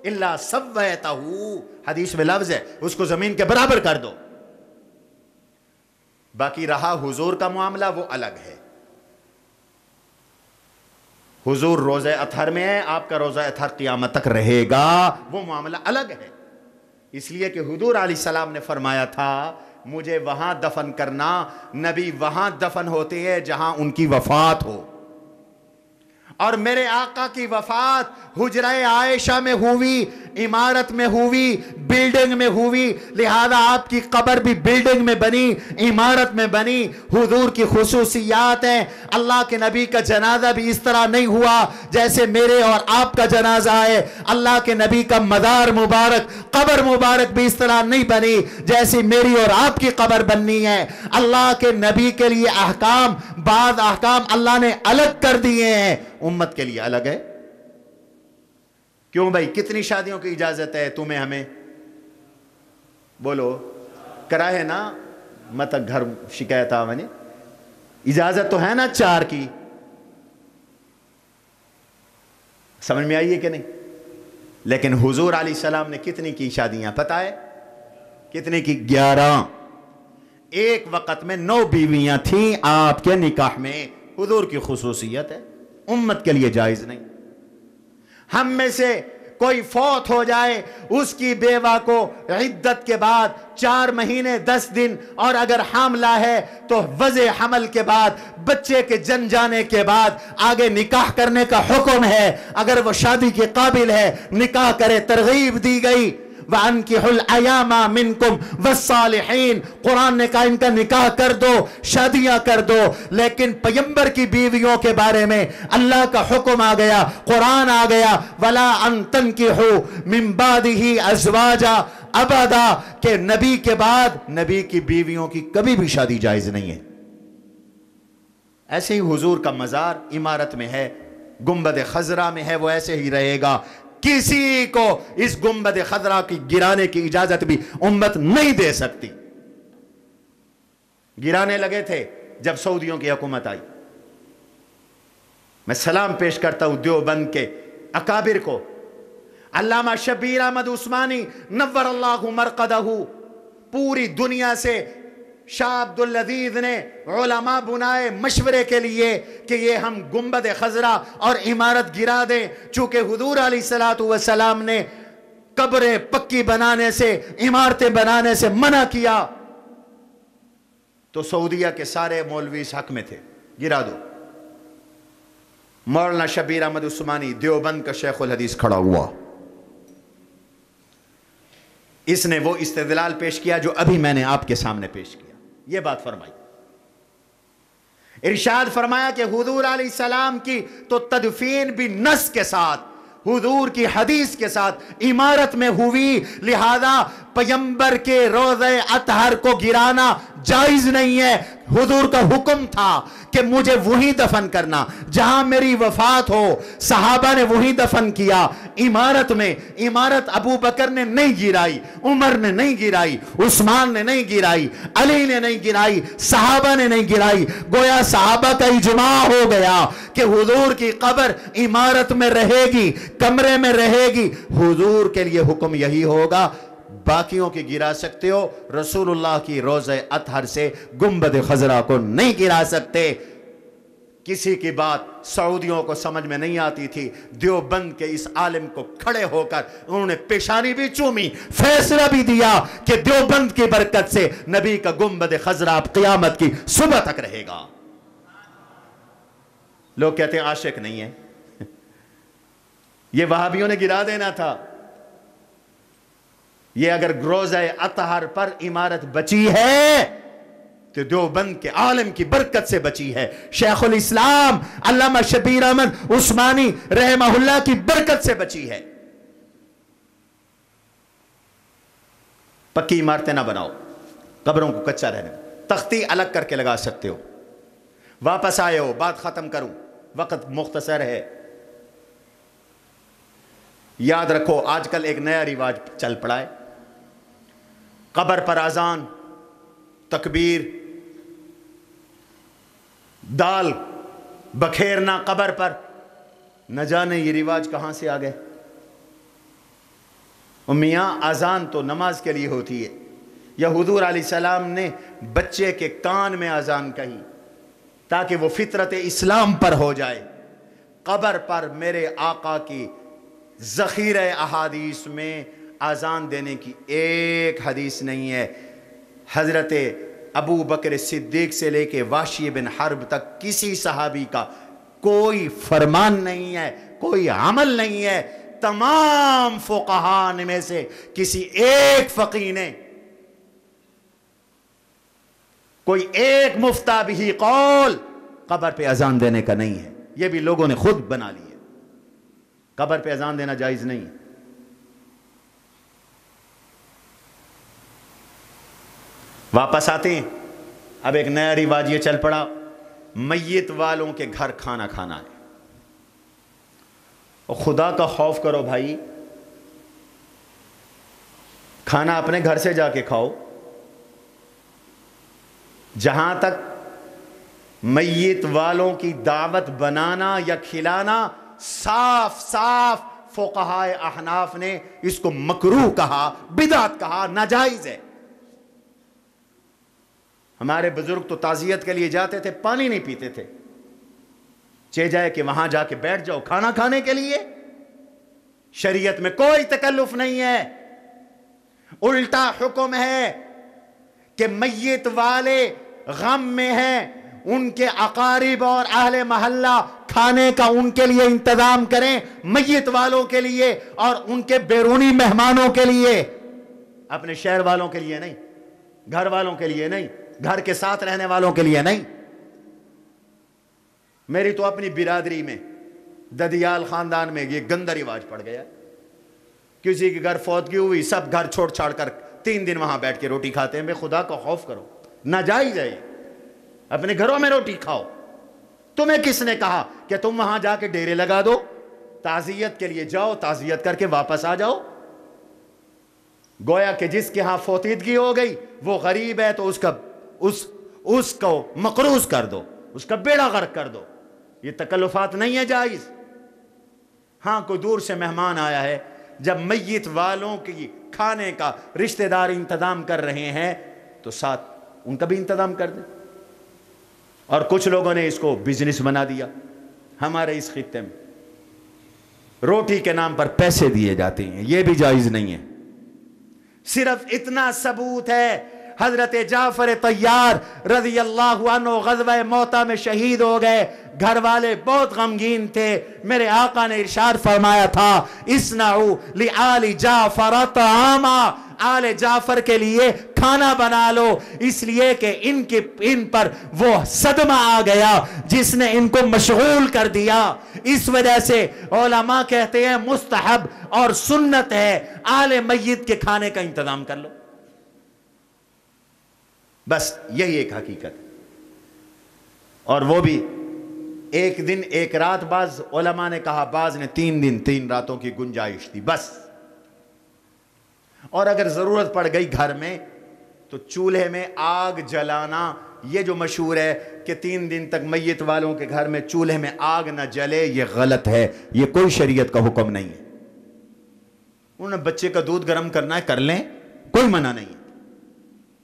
الا سویتہ, حدیث میں لفظ ہے, اس کو زمین کے برابر کر دو. باقی رہا حضور کا معاملہ, وہ الگ ہے. حضور روزہ اطہر میں ہے, آپ کا روزہ اطہر قیامت تک رہے گا, وہ معاملہ الگ ہے. اس لیے کہ حضور علیہ السلام نے فرمایا تھا مجھے وہاں دفن کرنا, نبی وہاں دفن ہوتے ہیں جہاں ان کی وفات ہو, اور میرے آقا کی وفات حجرہ عائشہ میں ہوئی, عمارت میں ہوئی, بلڈنگ میں ہوئی, لہذا آپ کی قبر بھی بلڈنگ میں بنی, عمارت میں بنی. حضور کی خصوصیات ہیں. اللہ کے نبی کا جنازہ بھی اس طرح نہیں ہوا جیسے میرے اور آپ کا جنازہ ہے. اللہ کے نبی کا مزار مبارک, قبر مبارک بھی اس طرح نہیں بنی جیسی میری اور آپ کی قبر بننی ہے. اللہ کے نبی کے لیے احکام, بعض احکام اللہ نے الگ کر دیے ہیں, امت کے لیے الگ ہے. کیوں بھائی, کتنی شادیوں کی اجازت ہے تمہیں ہمیں؟ بولو, کراہے نا مت گھر شکایت آوانی, اجازت تو ہے نا 4 کی. سمجھ میں آئیے کہ نہیں؟ لیکن حضور علیہ السلام نے کتنی کی شادیاں پتہ ہے؟ کتنی کی؟ 11. ایک وقت میں 9 بیویاں تھیں آپ کے نکاح میں. حضور کی خصوصیت ہے, امت کے لیے جائز نہیں. ہم میں سے کوئی فوت ہو جائے اس کی بیوہ کو عدت کے بعد 4 مہینے 10 دن، اور اگر حاملہ ہے تو وضع حمل کے بعد بچے کے جن جانے کے بعد آگے نکاح کرنے کا حکم ہے۔ اگر وہ شادی کے قابل ہے نکاح کرے، ترغیب دی گئی۔ وَأَنْكِحُوا الْأَيَامَ مِنْكُمْ وَالصَّالِحِينَ، قرآن نے کہا ان کا نکاح کر دو، شادیاں کر دو۔ لیکن پیغمبر کی بیویوں کے بارے میں اللہ کا حکم آ گیا، قرآن آ گیا، وَلَا أَن تَنْكِحُوا مِن بَعْدِهِ أَزْوَاجًا أَبَدًا، کہ نبی کے بعد نبی کی بیویوں کی کبھی بھی شادی جائز نہیں ہے۔ ایسے ہی حضور کا مزار عمارت میں ہے، گنبد خضرا میں ہے، وہ ایسے ہی رہے گا۔ کسی کو اس گنبد خضرا کی گرانے کی اجازت بھی امت نہیں دے سکتی۔ گرانے لگے تھے جب سعودیوں کی حکومت آئی۔ میں سلام پیش کرتا ہوں دیوبند کے اکابر کو، علامہ شبیر احمد عثمانی نور اللہ مرقدہ، پوری دنیا سے شاہ عبداللذیذ نے علماء بنائے مشورے کے لیے کہ یہ ہم گنبد خضرا اور عمارت گرا دیں، چونکہ حضور علیہ السلام نے قبریں پکی بنانے سے، عمارتیں بنانے سے منع کیا، تو سعودیہ کے سارے مولوی اس حق میں تھے، گرا دو۔ مولانا شبیر احمد عثمانی دیوبند کا شیخ الحدیث کھڑا ہوا، اس نے وہ استدلال پیش کیا جو ابھی میں نے آپ کے سامنے پیش کیا، یہ بات فرمائی، ارشاد فرمایا کہ حضور علیہ السلام کی تو تدفین بھی نص کے ساتھ، حضور کی حدیث کے ساتھ عمارت میں ہوئی، لہذا پیغمبر کے روضہ اطہر کو گرانا جائز نہیں ہے۔ حضور کا حکم تھا کہ مجھے وہیں دفن کرنا جہاں میری وفات ہو، صحابہ نے وہیں دفن کیا، عمارت میں۔ عمارت ابو بکر نے نہیں گرائی، عمر نے نہیں گرائی، عثمان نے نہیں گرائی، علی نے نہیں گرائی، صحابہ نے نہیں گرائی۔ گویا صحابہ کا اجماع ہو گیا کہ حضور کی قبر عمارت میں رہے گی، کمرے میں رہے گی۔ حضور کے لیے حکم یہی ہوگا، باقیوں کی گرا سکتے ہو، رسول اللہ کی روضہ اطہر سے گنبد خضرا کو نہیں گرا سکتے۔ کسی کی بات سعودیوں کو سمجھ میں نہیں آتی تھی، دیوبند کے اس عالم کو کھڑے ہو کر انہوں نے پیشانی بھی چومی، فیصلہ بھی دیا کہ دیوبند کی برکت سے نبی کا گنبد خضرا اب قیامت کی صبح تک رہے گا۔ لوگ کہتے ہیں عاشق نہیں ہے، یہ وہابیوں نے گرا دینا تھا۔ یہ اگر روضہ اطہر پر عمارت بچی ہے تو دیوبند کے عالم کی برکت سے بچی ہے، شیخ الاسلام علامہ شبیر احمد عثمانی رحمہ اللہ کی برکت سے بچی ہے۔ پکی عمارتیں نہ بناؤ، قبروں کو کچا رہنے، تختی الگ کر کے لگا سکتے ہو۔ واپس آئے ہو، بات ختم کروں، وقت مختصر ہے۔ یاد رکھو آج کل ایک نیا رواج چل پڑا ہے، قبر پر اذان، تکبیر، دال بکھیرنا قبر پر، نہ جانے یہ رواج کہاں سے آ گئے۔ میاں اذان تو نماز کے لیے ہوتی ہے، یا حضور علیہ السلام نے بچے کے کان میں اذان کہی تاکہ وہ فطرت اسلام پر ہو جائے۔ قبر پر میرے آقا کی ذخیرہ احادیث میں اذان دینے کی ایک حدیث نہیں ہے۔ حضرت ابو بکر صدیق سے لے کے وحشی بن حرب تک کسی صحابی کا کوئی فرمان نہیں ہے، کوئی عمل نہیں ہے۔ تمام فقہاء میں سے کسی ایک فقیہ نے کوئی ایک مفتہ بھی قول قبر پہ اذان دینے کا نہیں ہے، یہ بھی لوگوں نے خود بنا لی ہے۔ قبر پہ اذان دینا جائز نہیں۔ واپس آتے ہیں، اب ایک نیا رواج یہ چل پڑا، میت والوں کے گھر کھانا کھانا ہے۔ اور خدا کا خوف کرو بھائی، کھانا اپنے گھر سے جا کے کھاؤ۔ جہاں تک میت والوں کی دعوت بنانا یا کھلانا، صاف صاف فقہاء احناف نے اس کو مکروہ کہا، بدعت کہا، ناجائز ہے۔ ہمارے بزرگ تو تعزیت کے لیے جاتے تھے، پانی نہیں پیتے تھے، چہ جائے کہ وہاں جا کے بیٹھ جاؤ کھانا کھانے کے لیے۔ شریعت میں کوئی تکلف نہیں ہے، الٹا حکم ہے کہ میت والے غم میں ہیں، ان کے اقارب اور اہل محلہ کھانے کا ان کے لیے انتظام کریں، میت والوں کے لیے اور ان کے بیرونی مہمانوں کے لیے، اپنے شہر والوں کے لیے نہیں، گھر والوں کے لیے نہیں، گھر کے ساتھ رہنے والوں کے لیے نہیں۔ میری تو اپنی برادری میں ددیال خاندان میں یہ گندا رواج پڑ گیا، کسی کے گھر فوتگی ہوئی سب گھر چھوڑ چھاڑ کر 3 دن وہاں بیٹھ کے روٹی کھاتے ہیں۔ میں خدا کا خوف کرو، ناجائز ہے، اپنے گھروں میں روٹی کھاؤ۔ تمہیں کس نے کہا کہ تم وہاں جا کے ڈیرے لگا دو؟ تعزیت کے لیے جاؤ، تعزیت کر کے واپس آ جاؤ۔ گویا کہ جس کے ہاں فوتیدگی ہو گئی وہ غریب ہے تو اس کو مقروض کر دو، اس کا بیڑا غرق کر دو۔ یہ تکلفات نہیں ہے جائز۔ ہاں کوئی دور سے مہمان آیا ہے، جب میت والوں کی کھانے کا رشتہ دار انتظام کر رہے ہیں تو ساتھ ان کا بھی انتظام کر دیں۔ اور کچھ لوگوں نے اس کو بزنس بنا دیا۔ ہمارے اس خطے میں روٹی کے نام پر پیسے دیے جاتے ہیں، یہ بھی جائز نہیں ہے۔ صرف اتنا ثبوت ہے، حضرت جعفر طیار رضی اللہ عنہ غزوہ موتہ میں شہید ہو گئے، گھر والے بہت غمگین تھے۔ میرے آقا نے ارشاد فرمایا تھا، اصنعوا لآل جعفر طعاما، آل جعفر کے لیے کھانا بنا لو، اس لیے کہ ان پر وہ صدمہ آ گیا جس نے ان کو مشغول کر دیا۔ اس وجہ سے علماء کہتے ہیں مستحب اور سنت ہے آل میت کے کھانے کا انتظام کر لو۔ بس یہی ایک حقیقت ہے، اور وہ بھی ایک دن ایک رات۔ بعض علماء نے کہا، بعض نے 3 دن 3 راتوں کی گنجائش تھی بس۔ اور اگر ضرورت پڑ گئی گھر میں تو چولہے میں آگ جلانا، یہ جو مشہور ہے کہ 3 دن تک میت والوں کے گھر میں چولہے میں آگ نہ جلے، یہ غلط ہے، یہ کوئی شریعت کا حکم نہیں ہے۔ انہوں نے بچے کا دودھ گرم کرنا ہے کر لیں، کوئی منع نہیں ہے۔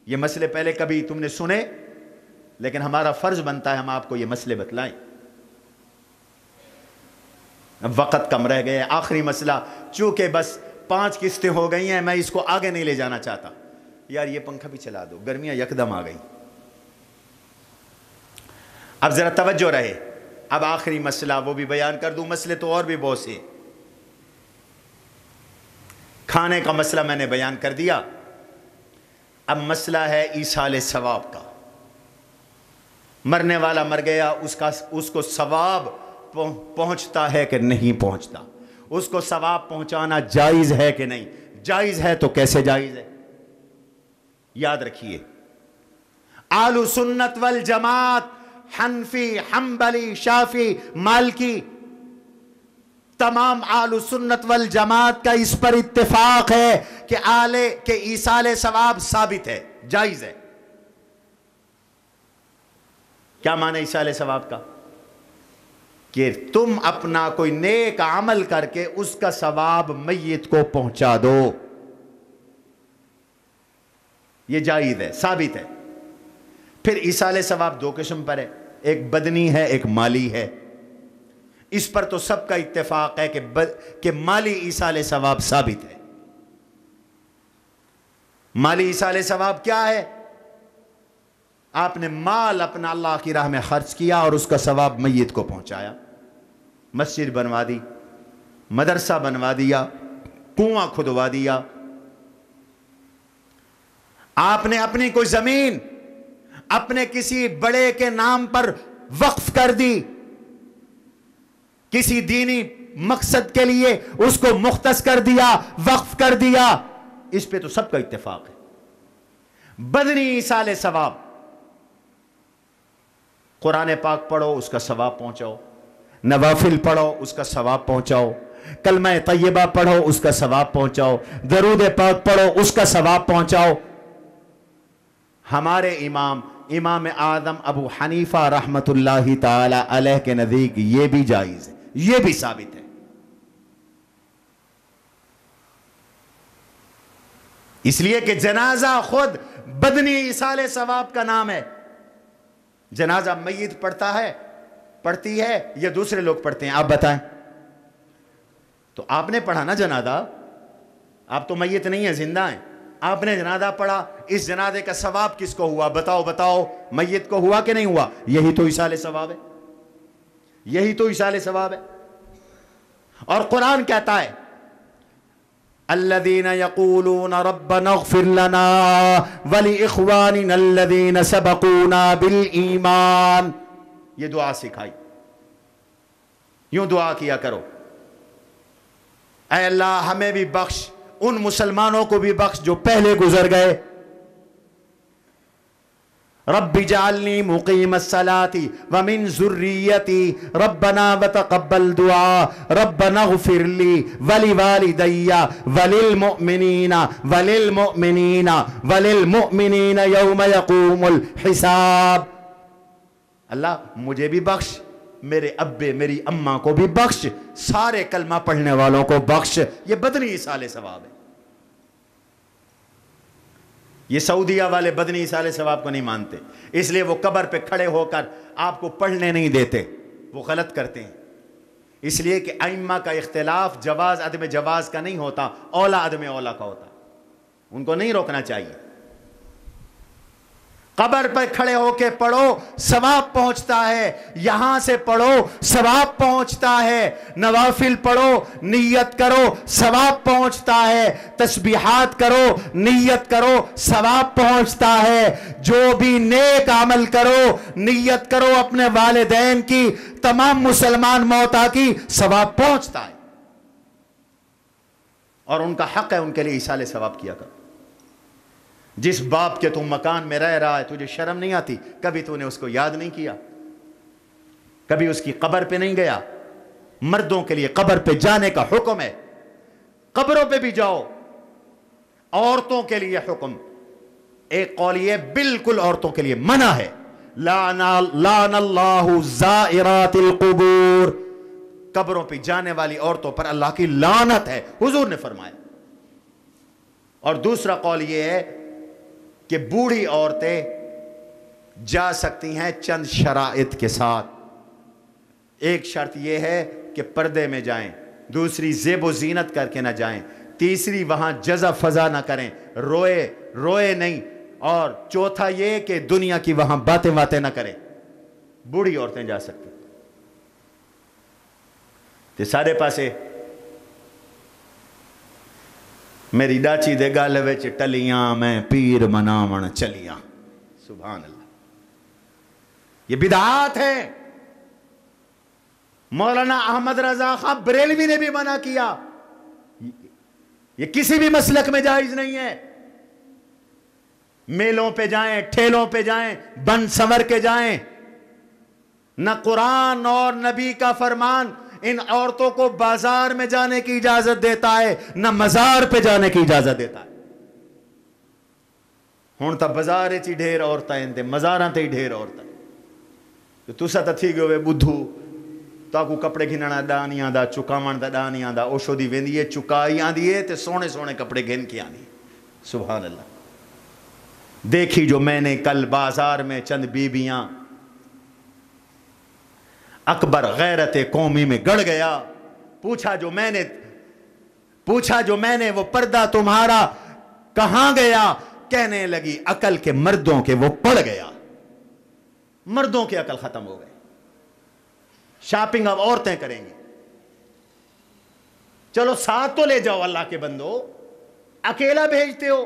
یہ مسئلے پہلے کبھی تم نے سنے، لیکن ہمارا فرض بنتا ہے ہم آپ کو یہ مسئلے بتلائیں۔ اب وقت کم رہ گئے، آخری مسئلہ، چونکہ بس 5 قسطیں ہو گئی ہیں، میں اس کو آگے نہیں لے جانا چاہتا۔ یار یہ پنکھا بھی چلا دو، گرمیاں یکدم آ گئی۔ اب ذرا توجہ رہے، اب آخری مسئلہ وہ بھی بیان کر دوں، مسئلے تو اور بھی بہت سے۔ کھانے کا مسئلہ میں نے بیان کر دیا، اب مسئلہ ہے ایصال ثواب کا۔ مرنے والا مر گیا، اس کو ثواب پہنچتا ہے کہ نہیں پہنچتا؟ اس کو ثواب پہنچانا جائز ہے کہ نہیں؟ جائز ہے تو کیسے جائز ہے؟ یاد رکھیے، اہل سنت والجماعت، حنفی، حنبلی، شافعی، مالکی، تمام اہل سنت والجماعت کا اس پر اتفاق ہے کہ ایصال ثواب ثابت ہے، جائز ہے۔ کیا معنی ایصال ثواب کا؟ کہ تم اپنا کوئی نیک عمل کر کے اس کا ثواب میت کو پہنچا دو، یہ جائز ہے، ثابت ہے۔ پھر ایصال ثواب 2 قسم پر ہے، ایک بدنی ہے، ایک مالی ہے۔ اس پر تو سب کا اتفاق ہے کہ مالی ایصال ثواب ثابت ہے۔ مالی ایصال ثواب کیا ہے؟ آپ نے مال اپنا اللہ کی راہ میں خرچ کیا اور اس کا ثواب میت کو پہنچایا، مسجد بنوا دی، مدرسہ بنوا دیا، کنواں کھدوا دیا۔ آپ نے اپنی کوئی زمین اپنے کسی بڑے کے نام پر وقف کر دی، کسی دینی مقصد کے لیے اس کو مختص کر دیا، وقف کر دیا، اس پہ تو سب کا اتفاق ہے۔ بدنی ایصال ثواب، قرآن پاک پڑھو اس کا ثواب پہنچاؤ، نوافل پڑھو اس کا ثواب پہنچاؤ، کلمہ طیبہ پڑھو اس کا ثواب پہنچاؤ، درود پاک پڑھو اس کا ثواب پہنچاؤ۔ ہمارے امام اعظم ابو حنیفہ رحمت اللہ تعالی علیہ کے نزدیک یہ بھی جائز ہے، یہ بھی ثابت ہے۔ اس لیے کہ جنازہ خود بدنی ایصال ثواب کا نام ہے۔ جنازہ میت پڑھتی ہے یا دوسرے لوگ پڑھتے ہیں؟ آپ بتائیں۔ تو آپ نے پڑھا نا جنازہ, آپ تو میت نہیں ہیں, زندہ ہیں, آپ نے جنازہ پڑھا, اس جنازے کا ثواب کس کو ہوا؟ بتاؤ, میت کو ہوا کہ نہیں ہوا؟ یہی تو ایصال ثواب ہے, یہی تو ایصال ثواب ہے. اور قرآن کہتا ہے الذین یقولون ربنا اغفر لنا ولاخواننا الذین سبقونا بالایمان. یہ دعا سکھائی, یوں دعا کیا کرو, اے اللہ ہمیں بھی بخش, ان مسلمانوں کو بھی بخش جو پہلے گزر گئے. رب اجعلنی مقیم الصلاۃ ومن ذریتی ربنا وتقبل دعاء ربنا اغفر لی ولوالدی وللمؤمنین وللمؤمنین یوم یقوم الحساب. اللہ مجھے بھی بخش, میرے ابے میری اماں کو بھی بخش, سارے کلمہ پڑھنے والوں کو بخش. یہ بدنی ایصال ثواب ہے. یہ سعودیہ والے بدنی ایصال ثواب کو نہیں مانتے, اس لیے وہ قبر پہ کھڑے ہو کر آپ کو پڑھنے نہیں دیتے, وہ غلط کرتے ہیں. اس لیے کہ ائمہ کا اختلاف جواز عدم جواز کا نہیں ہوتا, اولا عدم اولا کا ہوتا. ان کو نہیں روکنا چاہیے. قبر پر کھڑے ہو کے پڑھو ثواب پہنچتا ہے, یہاں سے پڑھو ثواب پہنچتا ہے, نوافل پڑھو نیت کرو ثواب پہنچتا ہے, تسبیحات کرو نیت کرو ثواب پہنچتا ہے. جو بھی نیک عمل کرو نیت کرو اپنے والدین کی, تمام مسلمان موتا کی, ثواب پہنچتا ہے. اور ان کا حق ہے ان کے لیے ایصال ثواب کیا کرو. جس باپ کے تم مکان میں رہ رہا ہے, تجھے شرم نہیں آتی؟ کبھی تو نے اس کو یاد نہیں کیا, کبھی اس کی قبر پہ نہیں گیا. مردوں کے لیے قبر پہ جانے کا حکم ہے, قبروں پہ بھی جاؤ. عورتوں کے لیے حکم, ایک قول یہ بالکل عورتوں کے لیے منع ہے, لعن اللہ زائرات القبور. قبروں پہ جانے والی عورتوں پر اللہ کی لعنت ہے, حضور نے فرمایا. اور دوسرا قول یہ ہے کہ بوڑھی عورتیں جا سکتی ہیں چند شرائط کے ساتھ. ایک شرط یہ ہے کہ پردے میں جائیں, دوسری زیب و زینت کر کے نہ جائیں, تیسری وہاں جزا فضا نہ کریں, روئے نہیں, اور چوتھا یہ کہ دنیا کی وہاں باتیں نہ کریں. بوڑھی عورتیں جا سکتی. تے سارے پاسے میری ڈاچی دے گل وچ ٹلیاں میں پیر مناون چلیاں. سبحان اللہ, یہ بدعات ہے. مولانا احمد رضا خان بریلوی نے بھی منع کیا. یہ کسی بھی مسلک میں جائز نہیں ہے. میلوں پہ جائیں, ٹھیلوں پہ جائیں, بن سنور کے جائیں. نہ قرآن اور نبی کا فرمان ان عورتوں کو بازار میں جانے کی اجازت دیتا ہے, نہ مزار پہ جانے کی اجازت دیتا ہے. ہون تا بازار چی ڈھیر عورتیں ہیں, مزاراں تے ہی ڈھیر عورتیں. تسا تا تھی گئے بدھو, تاکو کپڑے گھننا ڈا نہیں آندا, چکاون دا ڈا نہیں آندا, اوشو دی ویندی ہے, چکائی آندی ہے تے سونے سونے کپڑے گھن کے آنی. سبحان اللہ. دیکھی جو میں نے کل بازار میں چند بیبیاں, اکبر غیرت قومی میں گڑ گیا. پوچھا جو میں نے وہ پردہ تمہارا کہاں گیا؟ کہنے لگی عقل کے مردوں کے وہ پڑ گیا. مردوں کے عقل ختم ہو گئے. شاپنگ اب عورتیں کریں گی. چلو ساتھ تو لے جاؤ اللہ کے بندو, اکیلا بھیجتے ہو.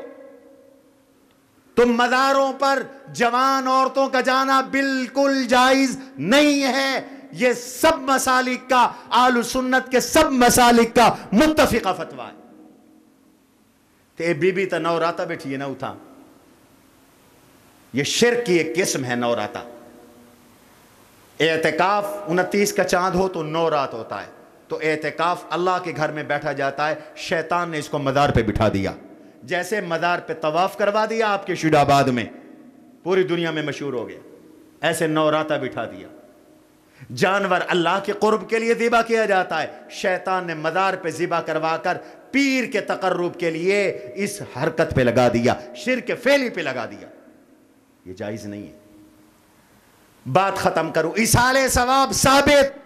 تم مزاروں پر جوان عورتوں کا جانا بالکل جائز نہیں ہے. یہ سب مسالک کا, اہل سنت کے سب مسالک کا متفقہ فتویٰ ہے. تے بی بی تا نوراتا بیٹھی ہے نہ اٹھا. یہ شرک کی ایک قسم ہے نوراتا. اعتکاف 29 کا چاند ہو تو 9 رات ہوتا ہے. تو اعتکاف اللہ کے گھر میں بیٹھا جاتا ہے. شیطان نے اس کو مزار پہ بٹھا دیا. جیسے مزار پہ طواف کروا دیا آپ کے شیڈ آباد میں, پوری دنیا میں مشہور ہو گیا, ایسے نوراتا بٹھا دیا. جانور اللہ کے قرب کے لیے ذبح کیا جاتا ہے. شیطان نے مزار پہ ذبح کروا کر پیر کے تقرب کے لیے اس حرکت پہ لگا دیا, شرک فعلی پہ لگا دیا. یہ جائز نہیں ہے. بات ختم کروں, ایصال ثواب ثابت.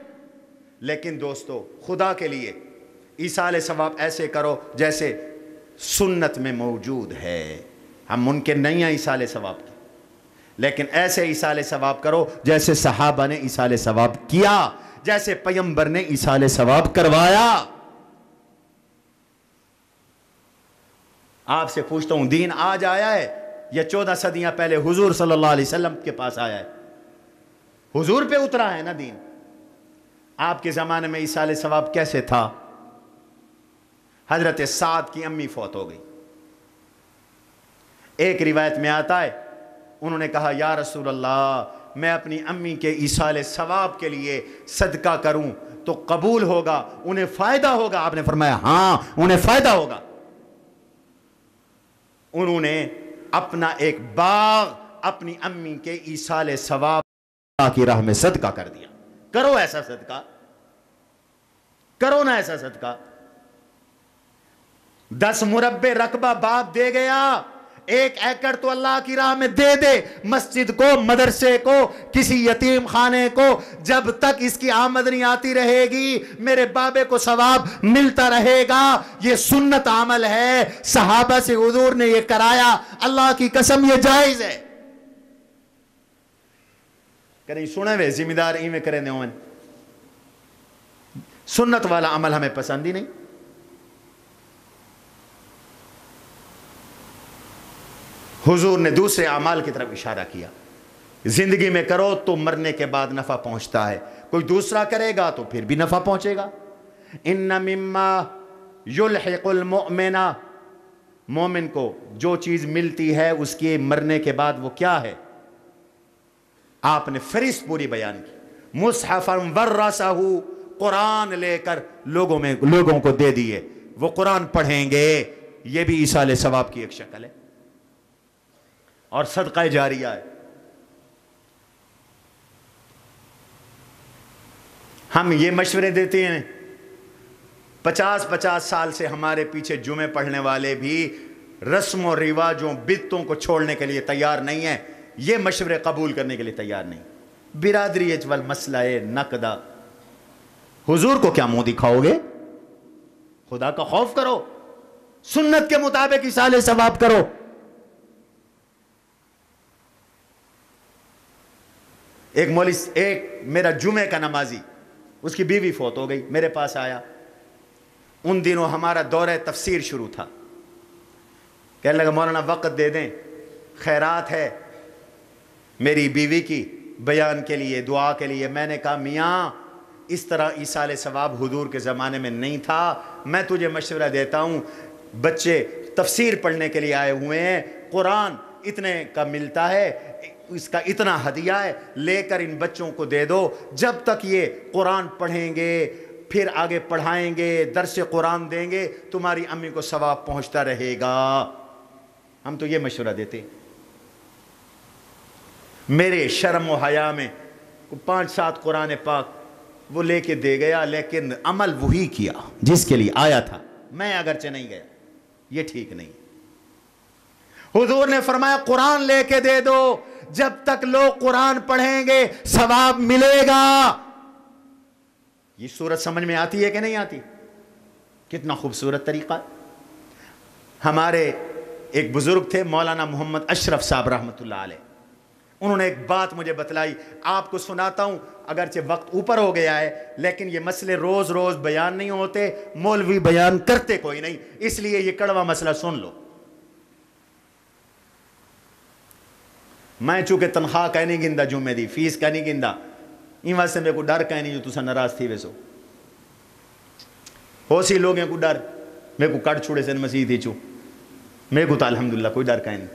لیکن دوستو خدا کے لیے ایصال ثواب ایسے کرو جیسے سنت میں موجود ہے. ہم منکر نہیں ہیں ایصال ثواب کی، لیکن ایسے ایصال ثواب کرو جیسے صحابہ نے ایصال ثواب کیا، جیسے پیغمبر نے ایصال ثواب کروایا. آپ سے پوچھتا ہوں، دین آج آیا ہے یا 14 صدیاں پہلے حضور صلی اللہ علیہ وسلم کے پاس آیا ہے؟ حضور پہ اترا ہے نا دین. آپ کے زمانے میں ایصال ثواب کیسے تھا؟ حضرت سعد کی امی فوت ہو گئی. ایک روایت میں آتا ہے انہوں نے کہا یا رسول اللہ میں اپنی امی کے ایصال ثواب کے لیے صدقہ کروں تو قبول ہوگا، انہیں فائدہ ہوگا؟ آپ نے فرمایا ہاں انہیں فائدہ ہوگا. انہوں نے اپنا ایک باغ اپنی امی کے ایصال ثواب کی راہ میں صدقہ کر دیا. کرو ایسا صدقہ، کرو نا ایسا صدقہ. 10 مربع رقبہ باپ دے گیا، 1 ایکڑ تو اللہ کی راہ میں دے دے، مسجد کو، مدرسے کو، کسی یتیم خانے کو. جب تک اس کی آمدنی آتی رہے گی میرے بابے کو ثواب ملتا رہے گا. یہ سنت عمل ہے، صحابہ سے حضور نے یہ کرایا. اللہ کی قسم یہ جائز ہے. کریں سنے وے ذمہ دار ایویں کریں دے ہوں. سنت والا عمل ہمیں پسند ہی نہیں. حضور نے دوسرے اعمال کی طرف اشارہ کیا. زندگی میں کرو تو مرنے کے بعد نفع پہنچتا ہے، کوئی دوسرا کرے گا تو پھر بھی نفع پہنچے گا. ان مما یلحق المؤمن، مومن کو جو چیز ملتی ہے اس کے مرنے کے بعد وہ کیا ہے؟ آپ نے فہرست پوری بیان کی. مصحفا ورثہ، قرآن لے کر لوگوں کو دے دیے، وہ قرآن پڑھیں گے. یہ بھی ایصال ثواب کی ایک شکل ہے اور صدقہ جاریہ ہے. ہم یہ مشورے دیتے ہیں، 50 سال سے ہمارے پیچھے جمعے پڑھنے والے بھی رسم و رواجوں، بدتوں کو چھوڑنے کے لیے تیار نہیں ہیں. یہ مشورے قبول کرنے کے لیے تیار نہیں. برادری اجول مسئلہ نقدہ، حضور کو کیا منہ دکھاؤ گے؟ خدا کا خوف کرو، سنت کے مطابق ایصال ثواب کرو. ایک میرا جمعے کا نمازی، اس کی بیوی فوت ہو گئی، میرے پاس آیا. ان دنوں ہمارا دورہ تفسیر شروع تھا. کہنے لگا مولانا وقت دے دیں، خیرات ہے میری بیوی کی، بیان کے لیے، دعا کے لیے. میں نے کہا میاں اس طرح ایصال ثواب حضور کے زمانے میں نہیں تھا. میں تجھے مشورہ دیتا ہوں، بچے تفسیر پڑھنے کے لیے آئے ہوئے ہیں، قرآن اتنے کا ملتا ہے، اس کا اتنا ہدیہ ہے، لے کر ان بچوں کو دے دو. جب تک یہ قرآن پڑھیں گے پھر آگے پڑھائیں گے، درس قرآن دیں گے، تمہاری امی کو ثواب پہنچتا رہے گا. ہم تو یہ مشورہ دیتے. میرے شرم و حیا میں 5-7 قرآن پاک وہ لے کے دے گیا، لیکن عمل وہی کیا جس کے لیے آیا تھا. میں اگرچہ نہیں گیا. یہ ٹھیک نہیں. حضور نے فرمایا قرآن لے کے دے دو، جب تک لوگ قرآن پڑھیں گے ثواب ملے گا. یہ صورت سمجھ میں آتی ہے کہ نہیں آتی؟ کتنا خوبصورت طریقہ. ہمارے ایک بزرگ تھے مولانا محمد اشرف صاحب رحمۃ اللہ علیہ. انہوں نے ایک بات مجھے بتلائی، آپ کو سناتا ہوں. اگرچہ وقت اوپر ہو گیا ہے لیکن یہ مسئلے روز روز بیان نہیں ہوتے، مولوی بیان کرتے کوئی نہیں، اس لیے یہ کڑوا مسئلہ سن لو. میں چونکہ تنخواہ کا نہیں گندا جمعے دی، فیس کا نہیں گندا، ان واسطے میرے کو ڈر کا نہیں جو تسا ناراض تھی ویسو. ہو سی لوگوں کو ڈر، میرے کو کٹ چھوڑے سے مسیح تھی چو، میرے کو تو الحمدللہ کوئی ڈر کا نہیں،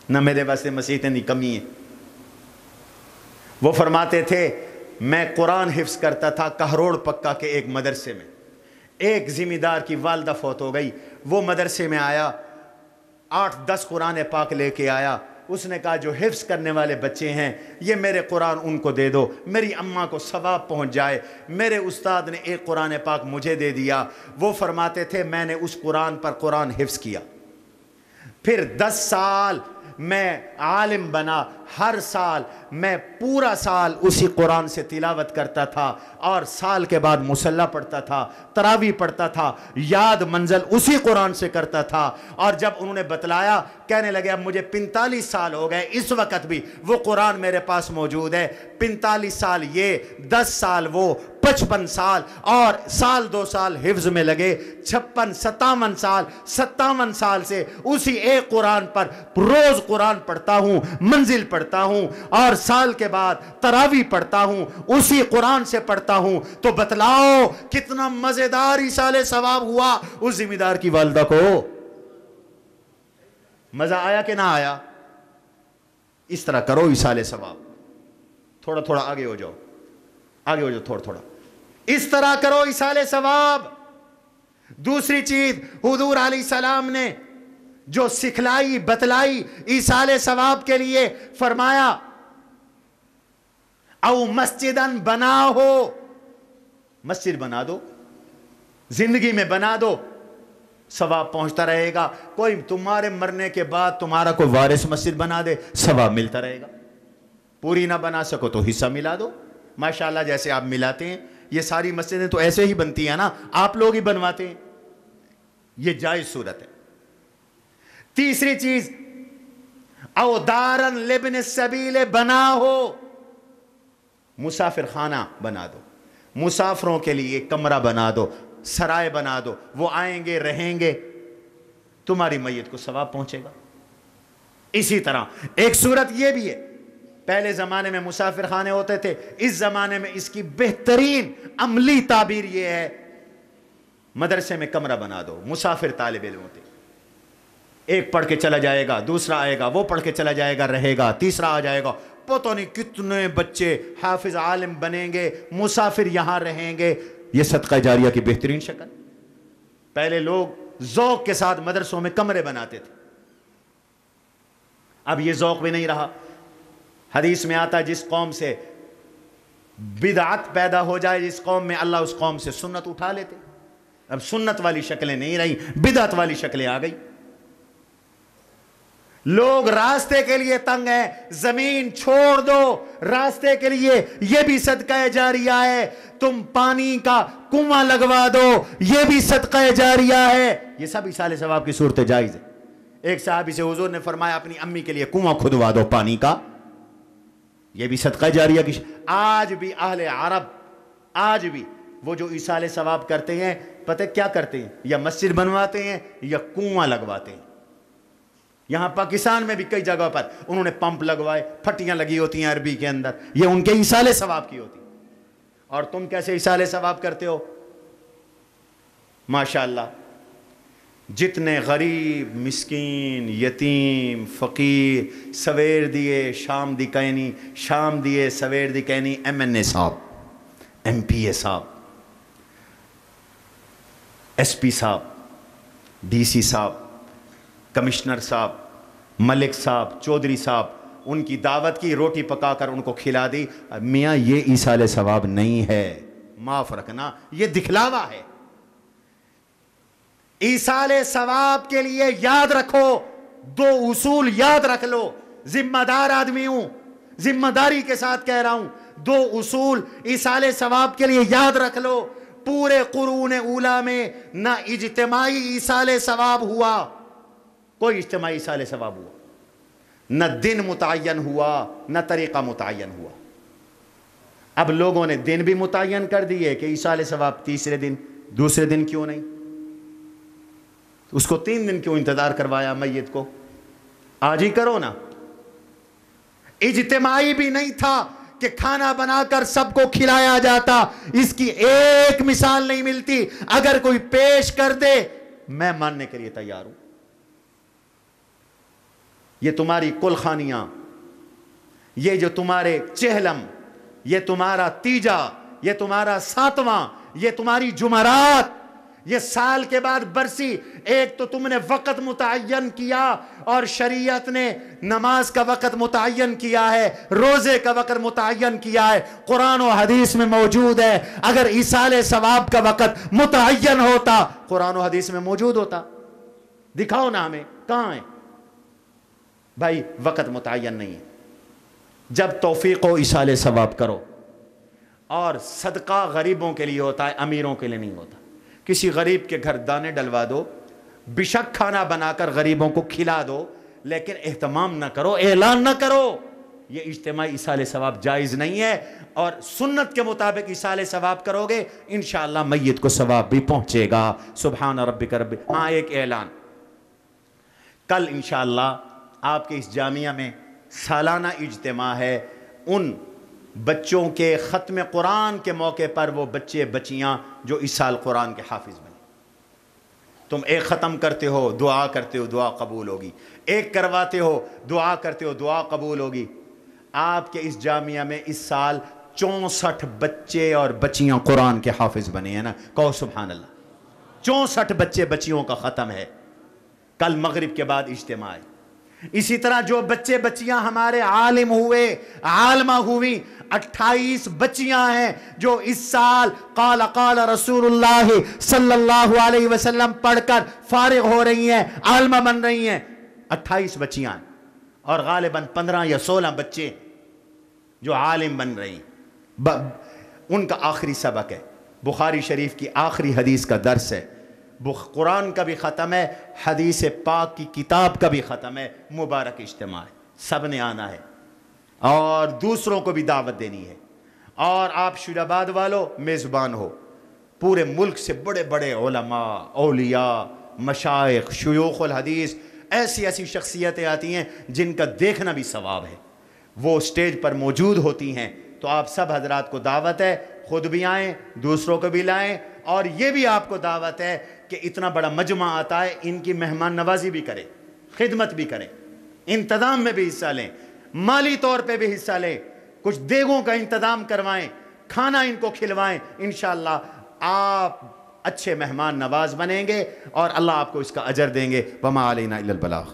نہ میرے واسطے مسیحیں دی کمی ہے. وہ فرماتے تھے میں قرآن حفظ کرتا تھا کہروڑ پکا کے ایک مدرسے میں. ایک ذمہ دار کی والدہ فوت ہو گئی، وہ مدرسے میں آیا، 8-10 قرآن پاک لے کے آیا. اس نے کہا جو حفظ کرنے والے بچے ہیں یہ میرے قرآن ان کو دے دو، میری اماں کو ثواب پہنچ جائے. میرے استاد نے ایک قرآن پاک مجھے دے دیا. وہ فرماتے تھے میں نے اس قرآن پر قرآن حفظ کیا. پھر 10 سال میں عالم بنا، ہر سال میں پورا سال اسی قرآن سے تلاوت کرتا تھا، اور سال کے بعد مصلی پڑھتا تھا، تراویح پڑھتا تھا، یاد منزل اسی قرآن سے کرتا تھا۔ اور جب انہوں نے بتلایا، کہنے لگے اب مجھے 45 سال ہو گئے، اس وقت بھی وہ قرآن میرے پاس موجود ہے، 45 سال یہ، 10 سال وہ، 55 سال، اور سال 2 سال حفظ میں لگے، 56 57 سال سے اسی ایک قرآن پر روز قرآن پڑھتا ہوں، منزل پڑھتا ہوں، اور سال کے بعد تراویح پڑھتا ہوں، اسی قرآن سے پڑھتا ہوں۔ تو بتلاؤ کتنا مزیدار ایصال ثواب ہوا اس ذمہ دار کی والدہ کو۔ مزہ آیا کہ نہ آیا؟ اس طرح کرو ایصال ثواب، تھوڑا تھوڑا آگے ہو جاؤ، آگے ہو جاؤ، تھوڑا تھوڑا اس طرح کرو ایصال ثواب۔ دوسری چیز حضور علیہ السلام نے جو سکھلائی بتلائی ایصال ثواب کے لیے، فرمایا او مسجدن بنا ہو، مسجد بنا دو، زندگی میں بنا دو، ثواب پہنچتا رہے گا۔ کوئی تمہارے مرنے کے بعد تمہارا کوئی وارث مسجد بنا دے، ثواب ملتا رہے گا۔ پوری نہ بنا سکو تو حصہ ملا دو، ماشاءاللہ جیسے آپ ملاتے ہیں۔ یہ ساری مسجدیں تو ایسے ہی بنتی ہیں نا، آپ لوگ ہی بنواتے ہیں، یہ جائز صورت ہے۔ تیسری چیز او دارن لبن السبیل بنا ہو، مسافر خانہ بنا دو، مسافروں کے لیے کمرہ بنا دو، سرائے بنا دو، وہ آئیں گے رہیں گے، تمہاری میت کو ثواب پہنچے گا۔ اسی طرح ایک صورت یہ بھی ہے، پہلے زمانے میں مسافر خانے ہوتے تھے، اس زمانے میں اس کی بہترین عملی تعبیر یہ ہے، مدرسے میں کمرہ بنا دو، مسافر طالب علم ہوتے، ایک پڑھ کے چلا جائے گا، دوسرا آئے گا، وہ پڑھ کے چلا جائے گا رہے گا، تیسرا آ جائے گا، پتہ نہیں کتنے بچے حافظ عالم بنیں گے، مسافر یہاں رہیں گے۔ یہ صدقہ جاریہ کی بہترین شکل۔ پہلے لوگ ذوق کے ساتھ مدرسوں میں کمرے بناتے تھے، اب یہ ذوق بھی نہیں رہا۔ حدیث میں آتا ہے جس قوم سے بدعت پیدا ہو جائے، جس قوم میں، اللہ اس قوم سے سنت اٹھا لیتے۔ اب سنت والی شکلیں نہیں رہی، بدعت والی شکلیں آ گئی۔ لوگ راستے کے لیے تنگ ہیں، زمین چھوڑ دو راستے کے لیے، یہ بھی صدقہ جاریہ ہے۔ تم پانی کا کنواں لگوا دو، یہ بھی صدقہ جاریہ ہے۔ یہ سب ایصال ثواب کی صورت جائز ہے۔ ایک صحابی سے حضور نے فرمایا اپنی امی کے لیے کنواں کھدوا دو پانی کا، یہ بھی صدقہ جاریہ کی۔ آج بھی اہل عرب، آج بھی وہ جو ایصال ثواب کرتے ہیں، پتہ کیا کرتے ہیں؟ یا مسجد بنواتے ہیں یا کنواں لگواتے ہیں۔ یہاں پاکستان میں بھی کئی جگہ پر انہوں نے پمپ لگوائے، پھٹیاں لگی ہوتی ہیں عربی کے اندر، یہ ان کے ایصال ثواب کی ہوتی۔ اور تم کیسے ایصال ثواب کرتے ہو؟ ماشاءاللہ جتنے غریب، مسکین، یتیم، فقیر، سویر دیے شام دی کہنی، شام دیے سویر دی کہنی، ایم این اے صاحب، ایم پی اے صاحب، ایس پی صاحب، ڈی سی صاحب، کمشنر صاحب، ملک صاحب، چودھری صاحب، ان کی دعوت کی، روٹی پکا کر ان کو کھلا دی۔ میاں یہ ایصال ثواب نہیں ہے، معاف رکھنا، یہ دکھلاوا ہے۔ ایصال ثواب کے لیے یاد رکھو، 2 اصول یاد رکھ لو۔ ذمہ دار آدمی ہوں، ذمہ داری کے ساتھ کہہ رہا ہوں، 2 اصول ایصال ثواب کے لیے یاد رکھ لو۔ پورے قرون اولیٰ میں نہ اجتماعی ایصال ثواب ہوا، کوئی اجتماعی ایصال ثواب ہوا، نہ دن متعین ہوا، نہ طریقہ متعین ہوا۔ اب لوگوں نے دن بھی متعین کر دیے کہ ایصال ثواب تیسرے دن، دوسرے دن کیوں نہیں؟ اس کو 3 دن کیوں انتظار کروایا میت کو؟ آج ہی کرو نا۔ اجتماعی بھی نہیں تھا کہ کھانا بنا کر سب کو کھلایا جاتا، اس کی ایک مثال نہیں ملتی۔ اگر کوئی پیش کر دے میں ماننے کے لیے تیار ہوں۔ یہ تمہاری کل خانیاں، یہ جو تمہارے چہلم، یہ تمہارا تیجا، یہ تمہارا ساتواں، یہ تمہاری جمعرات، یہ سال کے بعد برسی، ایک تو تم نے وقت متعین کیا اور شریعت نے نماز کا وقت متعین کیا ہے، روزے کا وقت متعین کیا ہے، قرآن و حدیث میں موجود ہے۔ اگر ایصال ثواب کا وقت متعین ہوتا، قرآن و حدیث میں موجود ہوتا، دکھاؤ نا ہمیں، کہاں ہے؟ بھائی وقت متعین نہیں ہے، جب توفیق ہو ایصال ثواب کرو، اور صدقہ غریبوں کے لیے ہوتا ہے، امیروں کے لیے نہیں ہوتا۔ کسی غریب کے گھر دانے ڈلوا دو، بشک کھانا بنا کر غریبوں کو کھلا دو، لیکن اہتمام نہ کرو، اعلان نہ کرو، یہ اجتماعی ایصال ثواب جائز نہیں ہے۔ اور سنت کے مطابق ایصال ثواب کرو گے انشاءاللہ میت کو ثواب بھی پہنچے گا۔ سبحان ربک رب۔ ہاں ایک اعلان، کل انشاءاللہ آپ کے اس جامعہ میں سالانہ اجتماع ہے، ان بچوں کے ختم قرآن کے موقع پر، وہ بچے بچیاں جو اس سال قرآن کے حافظ بنے۔ تم ایک ختم کرتے ہو، دعا کرتے ہو، دعا قبول ہوگی، ایک کرواتے ہو، دعا کرتے ہو، دعا قبول ہوگی۔ آپ کے اس جامعہ میں اس سال 64 بچے اور بچیاں قرآن کے حافظ بنے ہیں نا، کہو سبحان اللہ۔ 64 بچے بچیوں کا ختم ہے، کل مغرب کے بعد اجتماع ہے۔ اسی طرح جو بچے بچیاں ہمارے عالم ہوئے، عالمہ ہوئی، 28 بچیاں ہیں جو اس سال قال قال رسول اللہ صلی اللہ علیہ وسلم پڑھ کر فارغ ہو رہی ہیں، عالمہ بن رہی ہیں۔ 28 بچیاں ہیں، اور غالباً 15 یا 16 بچے جو عالم بن رہی ہیں۔ ان کا آخری سبق ہے، بخاری شریف کی آخری حدیث کا درس ہے، قرآن کا بھی ختم ہے، حدیث پاک کی کتاب کا بھی ختم ہے۔ مبارک اجتماع ہے، سب نے آنا ہے اور دوسروں کو بھی دعوت دینی ہے۔ اور آپ شیر آباد والو میزبان ہو، پورے ملک سے بڑے بڑے علماء، اولیاء، مشائخ، شیوخ الحدیث، ایسی ایسی شخصیتیں آتی ہیں جن کا دیکھنا بھی ثواب ہے، وہ اسٹیج پر موجود ہوتی ہیں۔ تو آپ سب حضرات کو دعوت ہے، خود بھی آئیں، دوسروں کو بھی لائیں، اور یہ بھی آپ کو دعوت ہے کہ اتنا بڑا مجمع آتا ہے، ان کی مہمان نوازی بھی کریں، خدمت بھی کریں، انتظام میں بھی حصہ لیں، مالی طور پہ بھی حصہ لیں، کچھ دیگوں کا انتظام کروائیں، کھانا ان کو کھلوائیں۔ انشاءاللہ آپ اچھے مہمان نواز بنیں گے اور اللہ آپ کو اس کا اجر دیں گے۔ وما علینا الا البلاغ۔